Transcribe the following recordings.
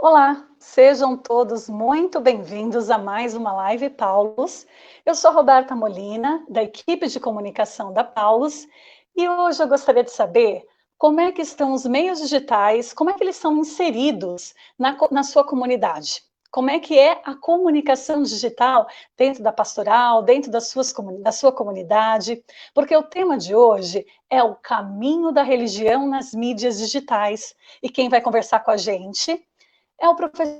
Olá, sejam todos muito bem-vindos a mais uma live Paulus. Eu sou Roberta Molina, da equipe de comunicação da Paulus, e hoje eu gostaria de saber como é que estão os meios digitais, como é que eles são inseridos na sua comunidade. Como é que é a comunicação digital dentro da pastoral, dentro da sua comunidade? Porque o tema de hoje é o caminho da religião nas mídias digitais. E quem vai conversar com a gente é o professor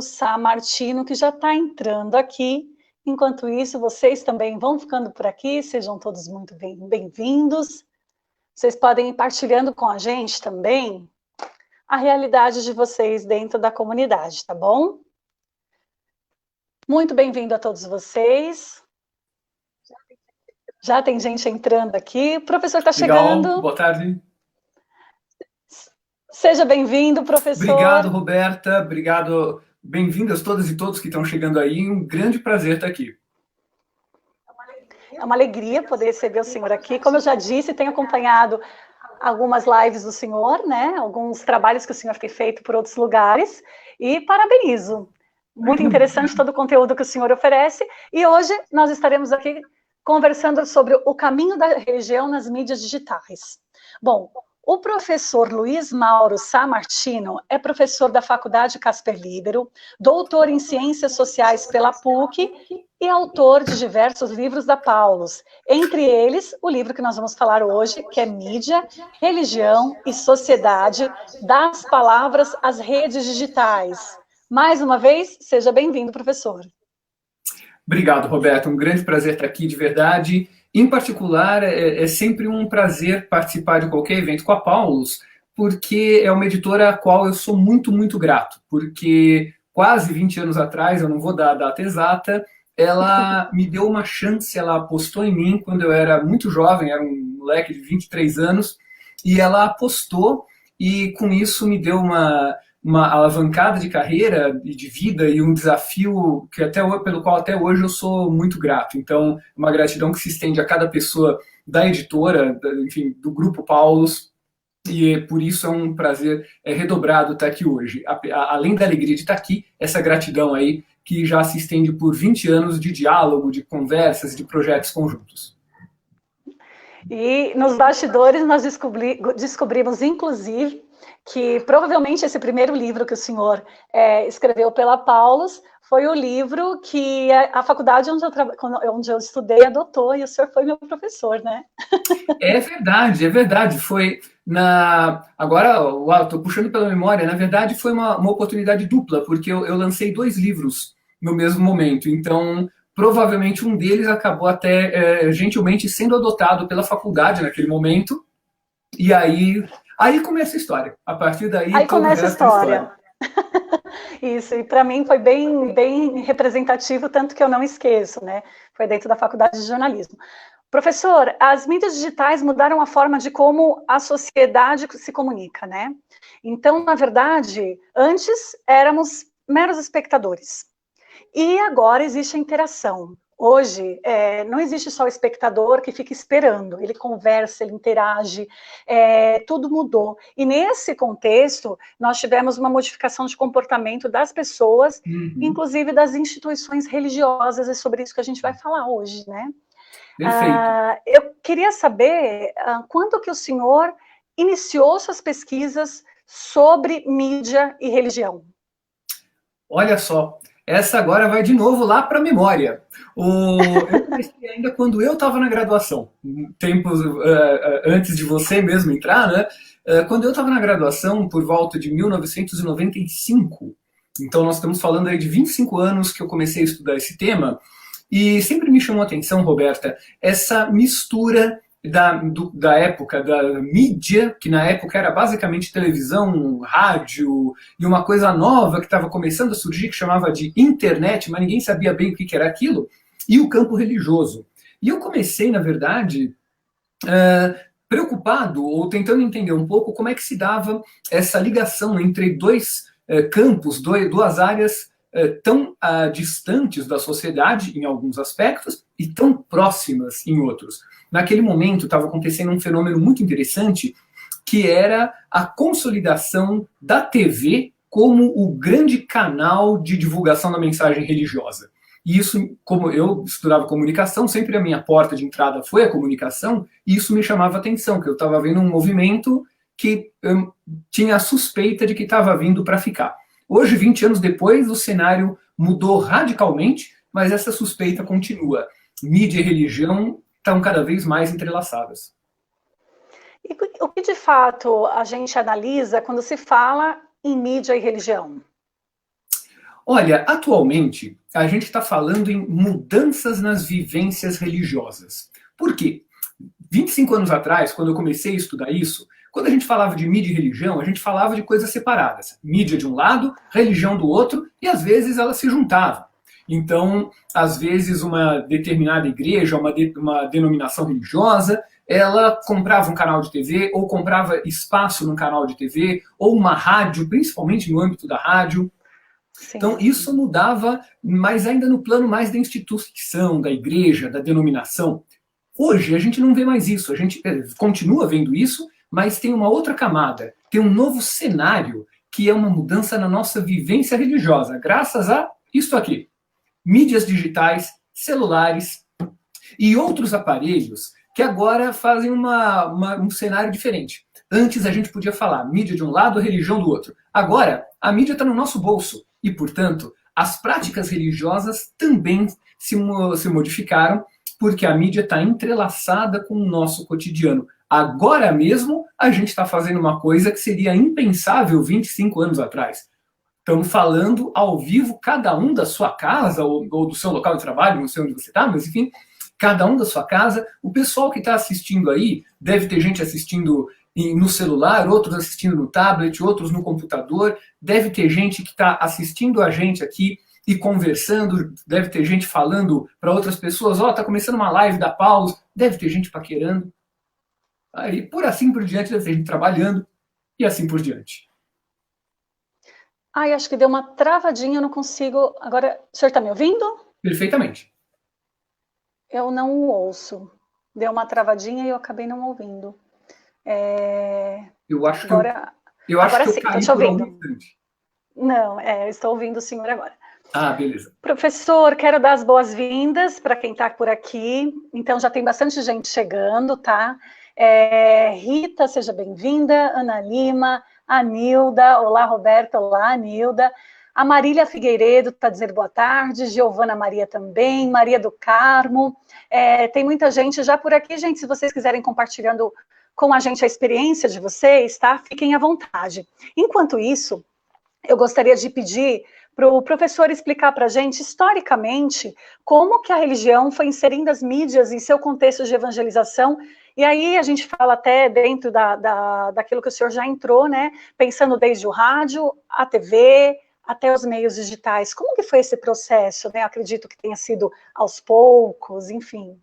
Sá Martino, que já está entrando aqui. Enquanto isso, vocês também vão ficando por aqui, sejam todos muito bem-vindos. Vocês podem ir partilhando com a gente também a realidade de vocês dentro da comunidade, tá bom? Muito bem-vindo a todos vocês. Já tem gente entrando aqui. O professor está chegando. Boa tarde. Seja bem-vindo, professor. Obrigado, Roberta. Obrigado. Bem-vindas todas e todos que estão chegando aí. Um grande prazer estar aqui. É uma alegria poder receber o senhor aqui. Como eu já disse, tenho acompanhado algumas lives do senhor, né? Alguns trabalhos que o senhor tem feito por outros lugares. E parabenizo. Muito interessante todo o conteúdo que o senhor oferece. E hoje nós estaremos aqui conversando sobre o caminho da religião nas mídias digitais. Bom, o professor Luiz Mauro Sá Martino é professor da Faculdade Casper Libero, doutor em Ciências Sociais pela PUC e autor de diversos livros da Paulus, entre eles o livro que nós vamos falar hoje, que é Mídia, Religião e Sociedade, das Palavras às Redes Digitais. Mais uma vez, seja bem-vindo, professor. Obrigado, Roberto. Um grande prazer estar aqui, de verdade. Em particular, é sempre um prazer participar de qualquer evento com a Paulus, porque é uma editora a qual eu sou muito, muito grato, porque quase 20 anos atrás, eu não vou dar a data exata, ela me deu uma chance, ela apostou em mim quando eu era muito jovem, era um moleque de 23 anos, e ela apostou, e com isso me deu uma alavancada de carreira e de vida e um desafio que pelo qual até hoje eu sou muito grato. Então, uma gratidão que se estende a cada pessoa da editora, enfim, do Grupo Paulus, e por isso é um prazer redobrado estar aqui hoje. Além da alegria de estar aqui, essa gratidão aí que já se estende por 20 anos de diálogo, de conversas, de projetos conjuntos. E nos bastidores nós descobrimos, inclusive, que provavelmente esse primeiro livro que o senhor escreveu pela Paulus foi o livro que a faculdade onde eu estudei adotou, e o senhor foi meu professor, né? É verdade, é verdade. Foi Agora, uau, estou puxando pela memória, na verdade foi uma oportunidade dupla, porque eu lancei 2 livros no mesmo momento, então provavelmente um deles acabou até gentilmente sendo adotado pela faculdade naquele momento, e aí começa a história. A partir daí aí todo começa o resto é história. Isso, e para mim foi bem representativo, tanto que eu não esqueço, né? Foi dentro da faculdade de jornalismo. Professor, as mídias digitais mudaram a forma de como a sociedade se comunica, né? Então, na verdade, antes éramos meros espectadores. E agora existe a interação. Hoje, não existe só o espectador que fica esperando, ele conversa, ele interage, tudo mudou. E nesse contexto, nós tivemos uma modificação de comportamento das pessoas, inclusive das instituições religiosas, é sobre isso que a gente vai falar hoje, né? Perfeito. Eu queria saber quando que o senhor iniciou suas pesquisas sobre mídia e religião. Olha só, essa agora vai de novo lá para a memória. Eu comecei ainda quando eu estava na graduação, tempos antes de você mesmo entrar, né? Quando eu estava na graduação, por volta de 1995, então nós estamos falando aí de 25 anos que eu comecei a estudar esse tema, e sempre me chamou a atenção, Roberta, essa mistura da época da mídia, que na época era basicamente televisão, rádio, e uma coisa nova que estava começando a surgir, que chamava de internet, mas ninguém sabia bem o que era aquilo, e o campo religioso. E eu comecei, na verdade, preocupado, ou tentando entender um pouco como é que se dava essa ligação entre dois campos, duas áreas tão distantes da sociedade em alguns aspectos e tão próximas em outros. Naquele momento estava acontecendo um fenômeno muito interessante que era a consolidação da TV como o grande canal de divulgação da mensagem religiosa. E isso, como eu estudava comunicação, sempre a minha porta de entrada foi a comunicação, e isso me chamava atenção, que eu estava vendo um movimento que eu tinha a suspeita de que estava vindo para ficar. Hoje, 20 anos depois, o cenário mudou radicalmente, mas essa suspeita continua. Mídia e religião estão cada vez mais entrelaçadas. E o que de fato a gente analisa quando se fala em mídia e religião? Olha, atualmente a gente está falando em mudanças nas vivências religiosas. Por quê? 25 anos atrás, quando eu comecei a estudar isso, quando a gente falava de mídia e religião, a gente falava de coisas separadas. Mídia de um lado, religião do outro, e às vezes elas se juntavam. Então, às vezes, uma determinada igreja, uma denominação religiosa, ela comprava um canal de TV, ou comprava espaço num canal de TV, ou uma rádio, principalmente no âmbito da rádio. Sim. Então, isso mudava, mas ainda no plano mais da instituição, da igreja, da denominação. Hoje, a gente não vê mais isso. A gente continua vendo isso, mas tem uma outra camada. Tem um novo cenário, que é uma mudança na nossa vivência religiosa, graças a isso aqui. Mídias digitais, celulares e outros aparelhos que agora fazem um cenário diferente. Antes a gente podia falar mídia de um lado, religião do outro. Agora, a mídia está no nosso bolso e, portanto, as práticas religiosas também se modificaram porque a mídia está entrelaçada com o nosso cotidiano. Agora mesmo, a gente está fazendo uma coisa que seria impensável 25 anos atrás. Estamos falando ao vivo, cada um da sua casa, ou do seu local de trabalho, não sei onde você está, mas enfim, cada um da sua casa. O pessoal que está assistindo aí, deve ter gente assistindo no celular, outros assistindo no tablet, outros no computador, deve ter gente que está assistindo a gente aqui e conversando, deve ter gente falando para outras pessoas, está começando uma live da Paulus, deve ter gente paquerando. Aí, por assim por diante, deve ter gente trabalhando, e assim por diante. Ai, acho que deu uma travadinha, eu não consigo... Agora, o senhor está me ouvindo? Perfeitamente. Eu não ouço. Deu uma travadinha e eu acabei não ouvindo. Eu acho que agora, eu acho agora que sim, eu caí estou te por ouvindo. um instante. Não, estou ouvindo o senhor agora. Ah, beleza. Professor, quero dar as boas-vindas para quem está por aqui. Então, já tem bastante gente chegando, tá? Rita, seja bem-vinda. Ana Lima, a Nilda. Olá, Roberta. Olá, Nilda. A Marília Figueiredo está dizendo boa tarde. Giovana Maria também. Maria do Carmo. Tem muita gente já por aqui, gente. Se vocês quiserem compartilhando com a gente a experiência de vocês, tá? Fiquem à vontade. Enquanto isso, eu gostaria de pedir para o professor explicar para a gente, historicamente, como que a religião foi inserindo as mídias em seu contexto de evangelização. E aí a gente fala até dentro daquilo que o senhor já entrou, né? Pensando desde o rádio, a TV, até os meios digitais. Como que foi esse processo, né? Eu acredito que tenha sido aos poucos, enfim.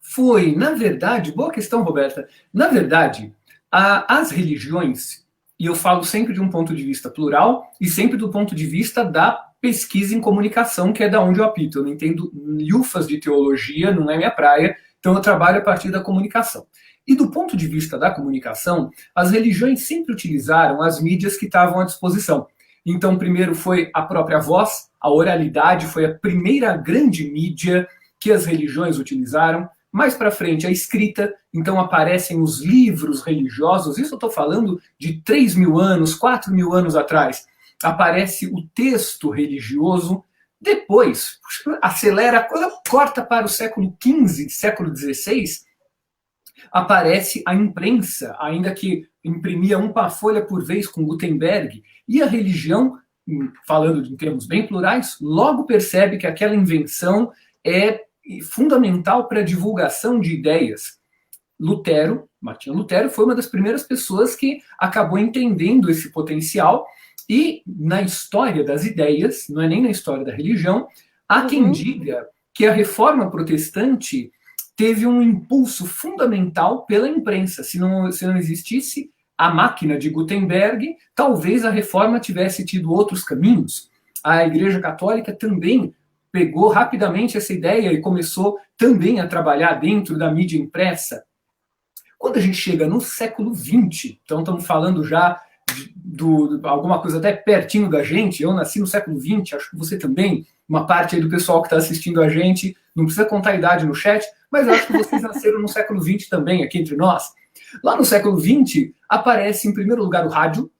Foi, na verdade, boa questão, Roberta. Na verdade, as religiões, e eu falo sempre de um ponto de vista plural e sempre do ponto de vista da pesquisa em comunicação, que é da onde eu apito. Eu não entendo lhufas de teologia, não é minha praia, então eu trabalho a partir da comunicação. E do ponto de vista da comunicação, as religiões sempre utilizaram as mídias que estavam à disposição. Então, primeiro foi a própria voz, a oralidade foi a primeira grande mídia que as religiões utilizaram. Mais para frente, a escrita, então aparecem os livros religiosos, isso eu estou falando de 3.000 anos, 4.000 anos atrás. Aparece o texto religioso, depois, acelera, corta para o século XV, século XVI, aparece a imprensa, ainda que imprimia uma folha por vez com Gutenberg, e a religião, falando em termos bem plurais, logo percebe que aquela invenção é fundamental para a divulgação de ideias. Martinho Lutero, foi uma das primeiras pessoas que acabou entendendo esse potencial, e na história das ideias, não é nem na história da religião, há quem diga que a reforma protestante teve um impulso fundamental pela imprensa. Se não existisse a máquina de Gutenberg, talvez a reforma tivesse tido outros caminhos. A Igreja Católica também pegou rapidamente essa ideia e começou também a trabalhar dentro da mídia impressa. Quando a gente chega no século XX, então estamos falando já alguma coisa até pertinho da gente, eu nasci no século XX, acho que você também, uma parte aí do pessoal que está assistindo a gente, não precisa contar a idade no chat, mas eu acho que vocês nasceram no século XX também, aqui entre nós. Lá no século XX, aparece em primeiro lugar o rádio,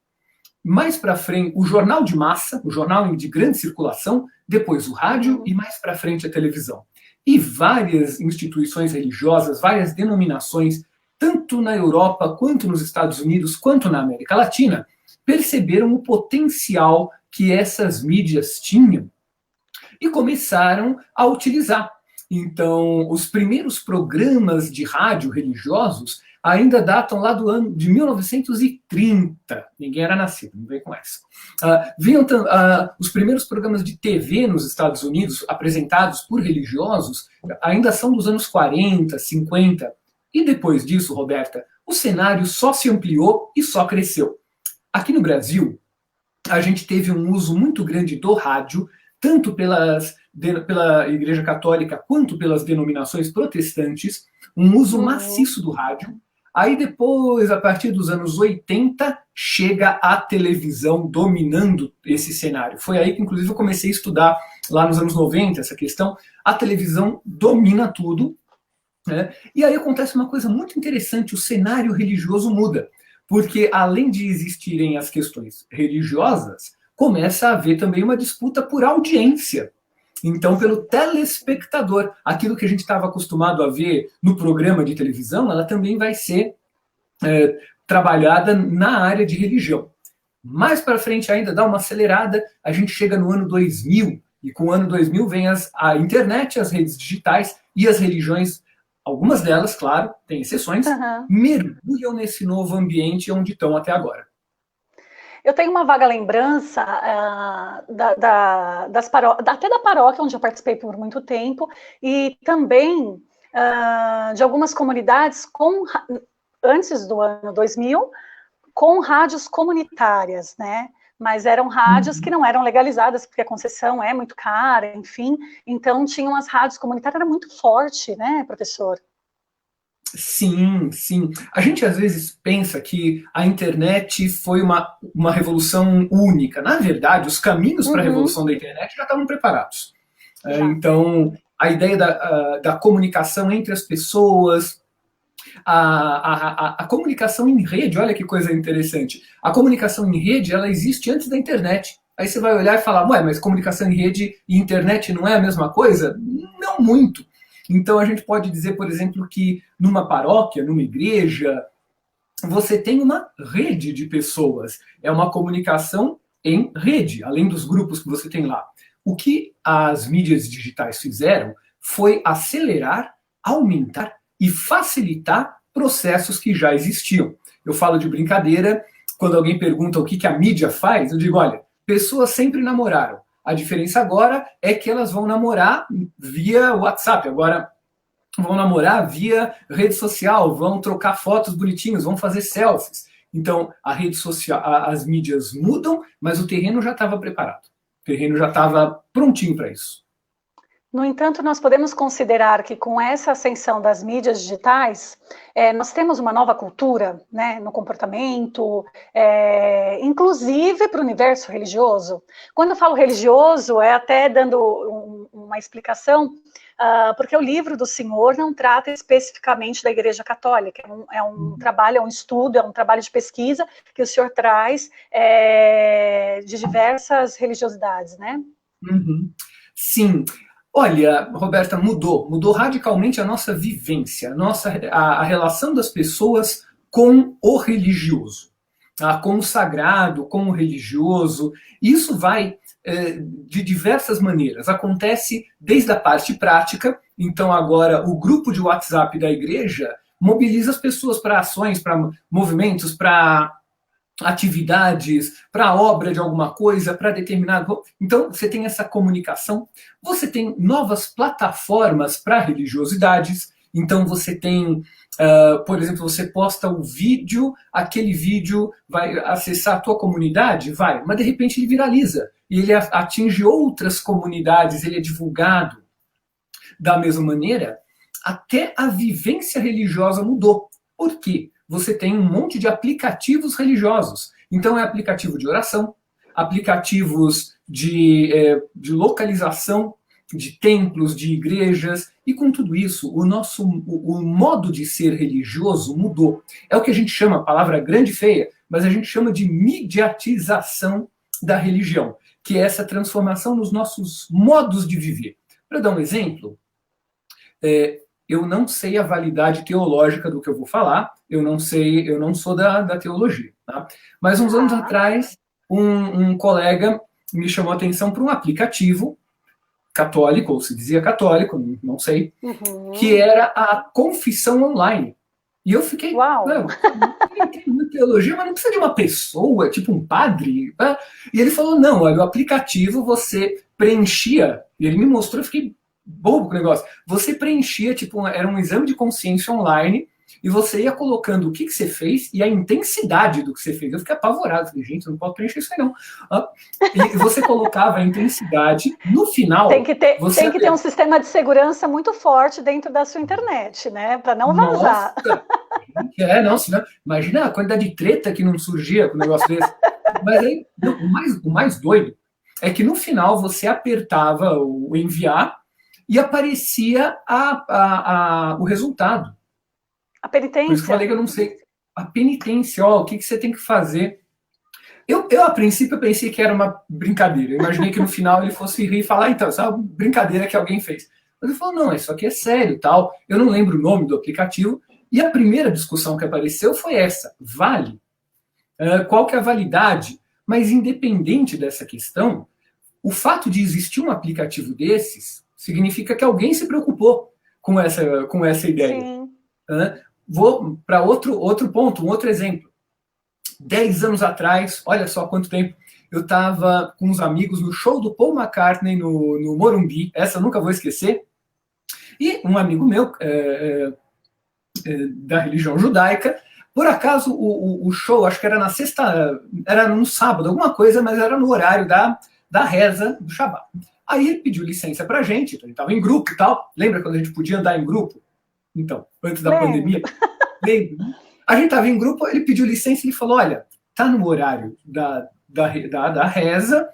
mais para frente o jornal de massa, o jornal de grande circulação, depois o rádio e mais para frente a televisão. E várias instituições religiosas, várias denominações, tanto na Europa, quanto nos Estados Unidos, quanto na América Latina, perceberam o potencial que essas mídias tinham e começaram a utilizar. Então, os primeiros programas de rádio religiosos ainda datam lá do ano de 1930. Ninguém era nascido, não vem com essa. Os primeiros programas de TV nos Estados Unidos, apresentados por religiosos, ainda são dos anos 40, 50. E depois disso, Roberta, o cenário só se ampliou e só cresceu. Aqui no Brasil, a gente teve um uso muito grande do rádio, tanto pela Igreja Católica quanto pelas denominações protestantes, um uso maciço do rádio. Aí depois, a partir dos anos 80, chega a televisão dominando esse cenário. Foi aí que, inclusive, eu comecei a estudar, lá nos anos 90, essa questão. A televisão domina tudo, né? E aí acontece uma coisa muito interessante, o cenário religioso muda. Porque, além de existirem as questões religiosas, começa a haver também uma disputa por audiência. Então, pelo telespectador, aquilo que a gente estava acostumado a ver no programa de televisão, ela também vai ser trabalhada na área de religião. Mais para frente ainda, dá uma acelerada, a gente chega no ano 2000, e com o ano 2000 vem a internet, as redes digitais e as religiões, algumas delas, claro, tem exceções, mergulham nesse novo ambiente onde estão até agora. Eu tenho uma vaga lembrança até da paróquia, onde eu participei por muito tempo, e também de algumas comunidades antes do ano 2000, com rádios comunitárias, né? Mas eram rádios que não eram legalizadas, porque a concessão é muito cara, enfim. Então, tinham as rádios comunitárias, era muito forte, né, professor? Sim, sim. A gente às vezes pensa que a internet foi uma revolução única. Na verdade, os caminhos para a revolução da internet já estavam preparados. Então, a ideia da comunicação entre as pessoas, a comunicação em rede, olha que coisa interessante. A comunicação em rede, ela existe antes da internet. Aí você vai olhar e falar, ué, mas comunicação em rede e internet não é a mesma coisa? Não muito. Então, a gente pode dizer, por exemplo, que numa paróquia, numa igreja, você tem uma rede de pessoas. É uma comunicação em rede, além dos grupos que você tem lá. O que as mídias digitais fizeram foi acelerar, aumentar e facilitar processos que já existiam. Eu falo de brincadeira, quando alguém pergunta o que a mídia faz, eu digo, olha, pessoas sempre namoraram. A diferença agora é que elas vão namorar via WhatsApp, agora vão namorar via rede social, vão trocar fotos bonitinhas, vão fazer selfies. Então, a rede social, as mídias mudam, mas o terreno já estava preparado. O terreno já estava prontinho para isso. No entanto, nós podemos considerar que com essa ascensão das mídias digitais, nós temos uma nova cultura, né, no comportamento, inclusive para o universo religioso. Quando eu falo religioso, é até dando uma explicação, porque o livro do senhor não trata especificamente da Igreja Católica, é um trabalho, é um estudo, é um trabalho de pesquisa que o senhor traz de diversas religiosidades, né? Sim. Olha, Roberta, mudou radicalmente a nossa vivência, a relação das pessoas com o religioso, com o sagrado, com o religioso. Isso vai de diversas maneiras. Acontece desde a parte prática, então agora o grupo de WhatsApp da igreja mobiliza as pessoas para ações, para movimentos, para atividades, para obra de alguma coisa, para determinado... Então, você tem essa comunicação, você tem novas plataformas para religiosidades, então você tem, por exemplo, você posta o vídeo, aquele vídeo vai acessar a tua comunidade? Vai, mas de repente ele viraliza, e ele atinge outras comunidades, ele é divulgado. Da mesma maneira, até a vivência religiosa mudou. Por quê? Você tem um monte de aplicativos religiosos. Então, é aplicativo de oração, aplicativos de localização de templos, de igrejas, e com tudo isso, o modo de ser religioso mudou. É o que a gente chama, a palavra grande e feia, mas a gente chama de mediatização da religião, que é essa transformação nos nossos modos de viver. Para dar um exemplo, eu não sei a validade teológica do que eu vou falar, eu não sou da teologia, tá? Mas uns anos atrás, um colega me chamou a atenção para um aplicativo católico, ou se dizia católico, não sei, que era a confissão online. E eu fiquei, uau, não entendo teologia, mas não precisa de uma pessoa, tipo um padre. Tá? E ele falou, não, olha, o aplicativo você preenchia, e ele me mostrou, eu fiquei bobo com o negócio, você preenchia, tipo, era um exame de consciência online, e você ia colocando o que você fez e a intensidade do que você fez. Eu fiquei apavorado. Falei, gente, eu não posso preencher isso aí, não. E você colocava a intensidade, no final... Tem que ter um sistema de segurança muito forte dentro da sua internet, né? Para não vazar. Nossa, senão, imagina a quantidade de treta que não surgia com um negócio desse. Mas aí, o mais doido é que no final você apertava o enviar e aparecia o resultado. A penitência. Por isso que eu falei que eu não sei. A penitência, o que você tem que fazer. Eu, a princípio, pensei que era uma brincadeira. Eu imaginei que no final ele fosse rir e falar, então, essa é uma brincadeira que alguém fez. Mas ele falou, não, isso aqui é sério, tal. Eu não lembro o nome do aplicativo. E a primeira discussão que apareceu foi essa. Vale? Qual que é a validade? Mas independente dessa questão, o fato de existir um aplicativo desses significa que alguém se preocupou com essa ideia. Sim. Vou para outro ponto, um outro exemplo. 10 anos atrás, olha só quanto tempo, eu estava com uns amigos no show do Paul McCartney no Morumbi, essa eu nunca vou esquecer, e um amigo meu da religião judaica, por acaso o show, acho que era era no sábado, alguma coisa, mas era no horário da reza do Shabbat. Aí ele pediu licença pra gente, então ele estava em grupo e tal, lembra quando a gente podia andar em grupo? Então, antes da pandemia, lembra? A gente estava em grupo, ele pediu licença e ele falou, olha, tá no horário da reza,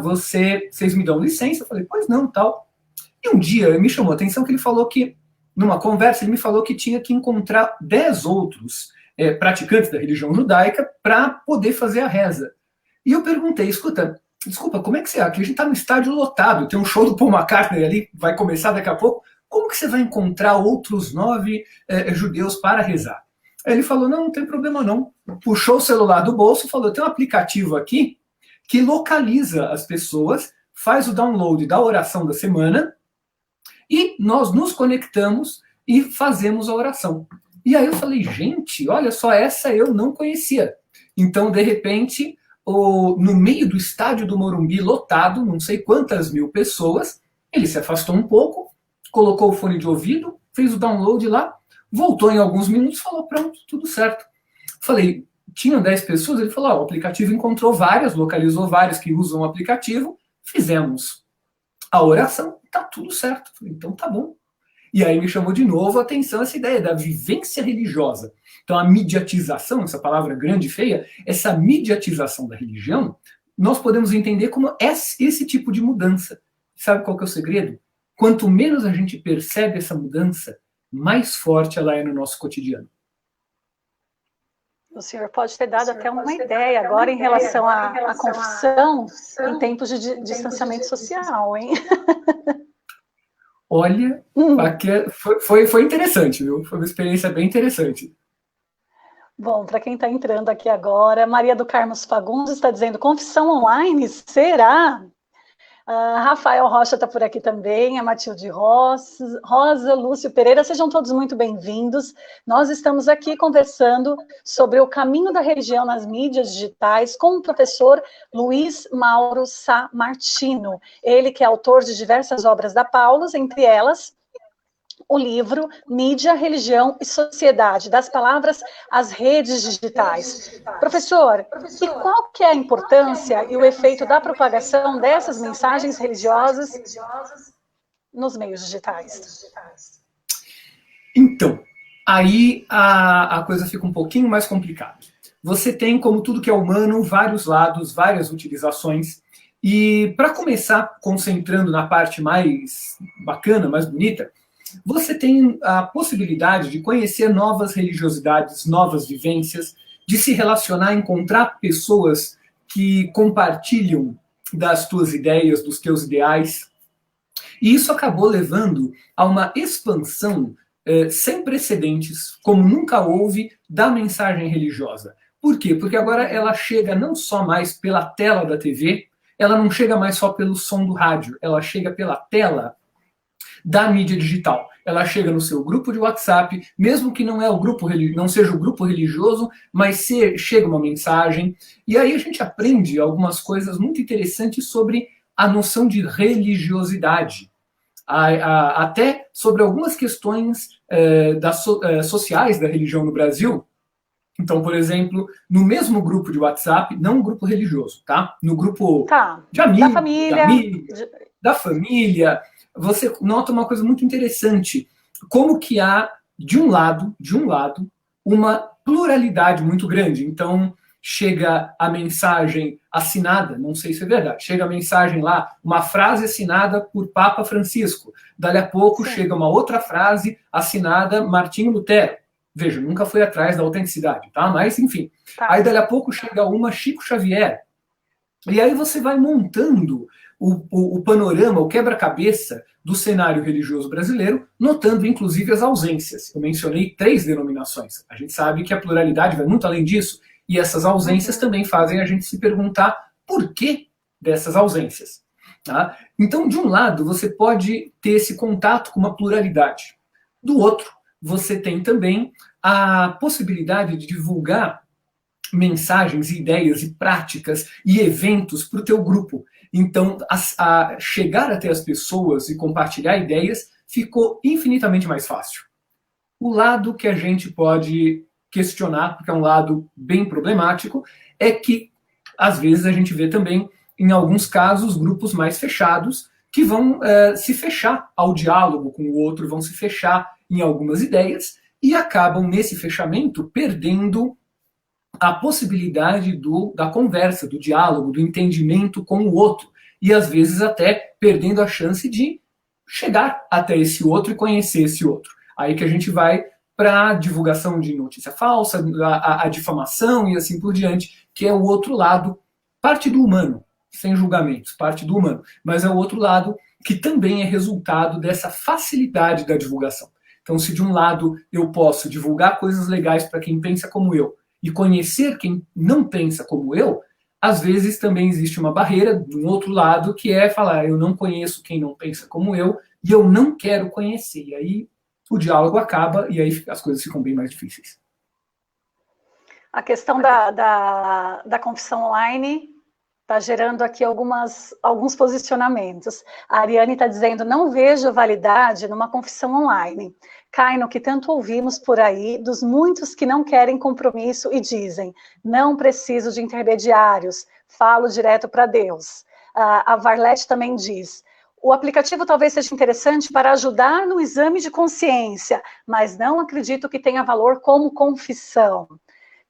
vocês me dão licença? Eu falei, pois não, tal. E um dia me chamou a atenção que ele falou que, numa conversa, ele me falou que tinha que encontrar 10 outros praticantes da religião judaica para poder fazer a reza. E eu perguntei, escuta, desculpa, como é que você é? Aqui a gente está no estádio lotado, tem um show do Paul McCartney ali, vai começar daqui a pouco, como que você vai encontrar outros 9 judeus para rezar? Aí ele falou, não tem problema não. Puxou o celular do bolso e falou, tem um aplicativo aqui que localiza as pessoas, faz o download da oração da semana e nós nos conectamos e fazemos a oração. E aí eu falei, gente, olha só, essa eu não conhecia. Então, de repente, no meio do estádio do Morumbi lotado, não sei quantas mil pessoas, ele se afastou um pouco, colocou o fone de ouvido, fez o download lá, voltou em alguns minutos e falou, pronto, tudo certo. Falei, tinham 10 pessoas? Ele falou, o aplicativo encontrou várias, localizou várias que usam o aplicativo, fizemos a oração, tá tudo certo. Falei, então tá bom. E aí me chamou de novo a atenção essa ideia da vivência religiosa. Então a mediatização, essa palavra grande e feia, essa mediatização da religião, nós podemos entender como esse tipo de mudança. Sabe qual que é o segredo? Quanto menos a gente percebe essa mudança, mais forte ela é no nosso cotidiano. O senhor pode ter dado até uma ideia agora em relação à confissão em tempos de distanciamento social, hein? Olha, foi interessante, viu? Foi uma experiência bem interessante. Bom, para quem está entrando aqui agora, Maria do Carmo Fagundes está dizendo, confissão online, será? Rafael Rocha está por aqui também, a Matilde Rosa, Lúcio Pereira, sejam todos muito bem-vindos. Nós estamos aqui conversando sobre o caminho da religião nas mídias digitais com o professor Luiz Mauro Sá Martino. Ele que é autor de diversas obras da Paulus, entre elas o livro Mídia, Religião e Sociedade, das palavras às redes digitais. Professor, e qual que é a importância e o efeito da propagação dessas mensagens religiosas nos meios digitais? Então, aí a coisa fica um pouquinho mais complicada. Você tem, como tudo que é humano, vários lados, várias utilizações. E para começar, concentrando na parte mais bacana, mais bonita, você tem a possibilidade de conhecer novas religiosidades, novas vivências, de se relacionar, encontrar pessoas que compartilham das tuas ideias, dos teus ideais. E isso acabou levando a uma expansão sem precedentes, como nunca houve, da mensagem religiosa. Por quê? Porque agora ela chega não só mais pela tela da TV, ela não chega mais só pelo som do rádio, ela chega pela tela da mídia digital. Ela chega no seu grupo de WhatsApp, mesmo que não é o grupo não seja o grupo religioso, mas chega uma mensagem. E aí a gente aprende algumas coisas muito interessantes sobre a noção de religiosidade. Até sobre algumas questões sociais da religião no Brasil. Então, por exemplo, no mesmo grupo de WhatsApp, não um grupo religioso, tá? No grupo de amigos, da família, você nota uma coisa muito interessante, como que há, de um lado, uma pluralidade muito grande. Então, chega a mensagem assinada, não sei se é verdade, chega a mensagem lá, uma frase assinada por Papa Francisco. Dali a pouco chega uma outra frase assinada Martinho Lutero. Veja, nunca fui atrás da autenticidade, tá? Mas, enfim. Aí, dali a pouco, chega uma Chico Xavier. E aí você vai montando o panorama, o quebra-cabeça do cenário religioso brasileiro, notando, inclusive, as ausências. Eu mencionei 3 denominações. A gente sabe que a pluralidade vai muito além disso. E essas ausências também fazem a gente se perguntar por que dessas ausências. Tá? Então, de um lado, você pode ter esse contato com uma pluralidade. Do outro, você tem também a possibilidade de divulgar mensagens, ideias e práticas e eventos para o teu grupo. Então, chegar até as pessoas e compartilhar ideias ficou infinitamente mais fácil. O lado que a gente pode questionar, porque é um lado bem problemático, é que, às vezes, a gente vê também, em alguns casos, grupos mais fechados que vão se fechar ao diálogo com o outro, vão se fechar em algumas ideias e acabam, nesse fechamento, perdendo a possibilidade da conversa, do diálogo, do entendimento com o outro. E, às vezes, até perdendo a chance de chegar até esse outro e conhecer esse outro. Aí que a gente vai para a divulgação de notícia falsa, a difamação e assim por diante, que é o outro lado, parte do humano, sem julgamentos, parte do humano. Mas é o outro lado que também é resultado dessa facilidade da divulgação. Então, se de um lado eu posso divulgar coisas legais para quem pensa como eu, e conhecer quem não pensa como eu, às vezes também existe uma barreira do outro lado, que é falar, eu não conheço quem não pensa como eu, e eu não quero conhecer. E aí o diálogo acaba, e aí as coisas ficam bem mais difíceis. A questão da confissão online está gerando aqui alguns posicionamentos. A Ariane está dizendo, não vejo validade numa confissão online. Cai no que tanto ouvimos por aí, dos muitos que não querem compromisso e dizem, não preciso de intermediários, falo direto para Deus. A Varlete também diz, o aplicativo talvez seja interessante para ajudar no exame de consciência, mas não acredito que tenha valor como confissão.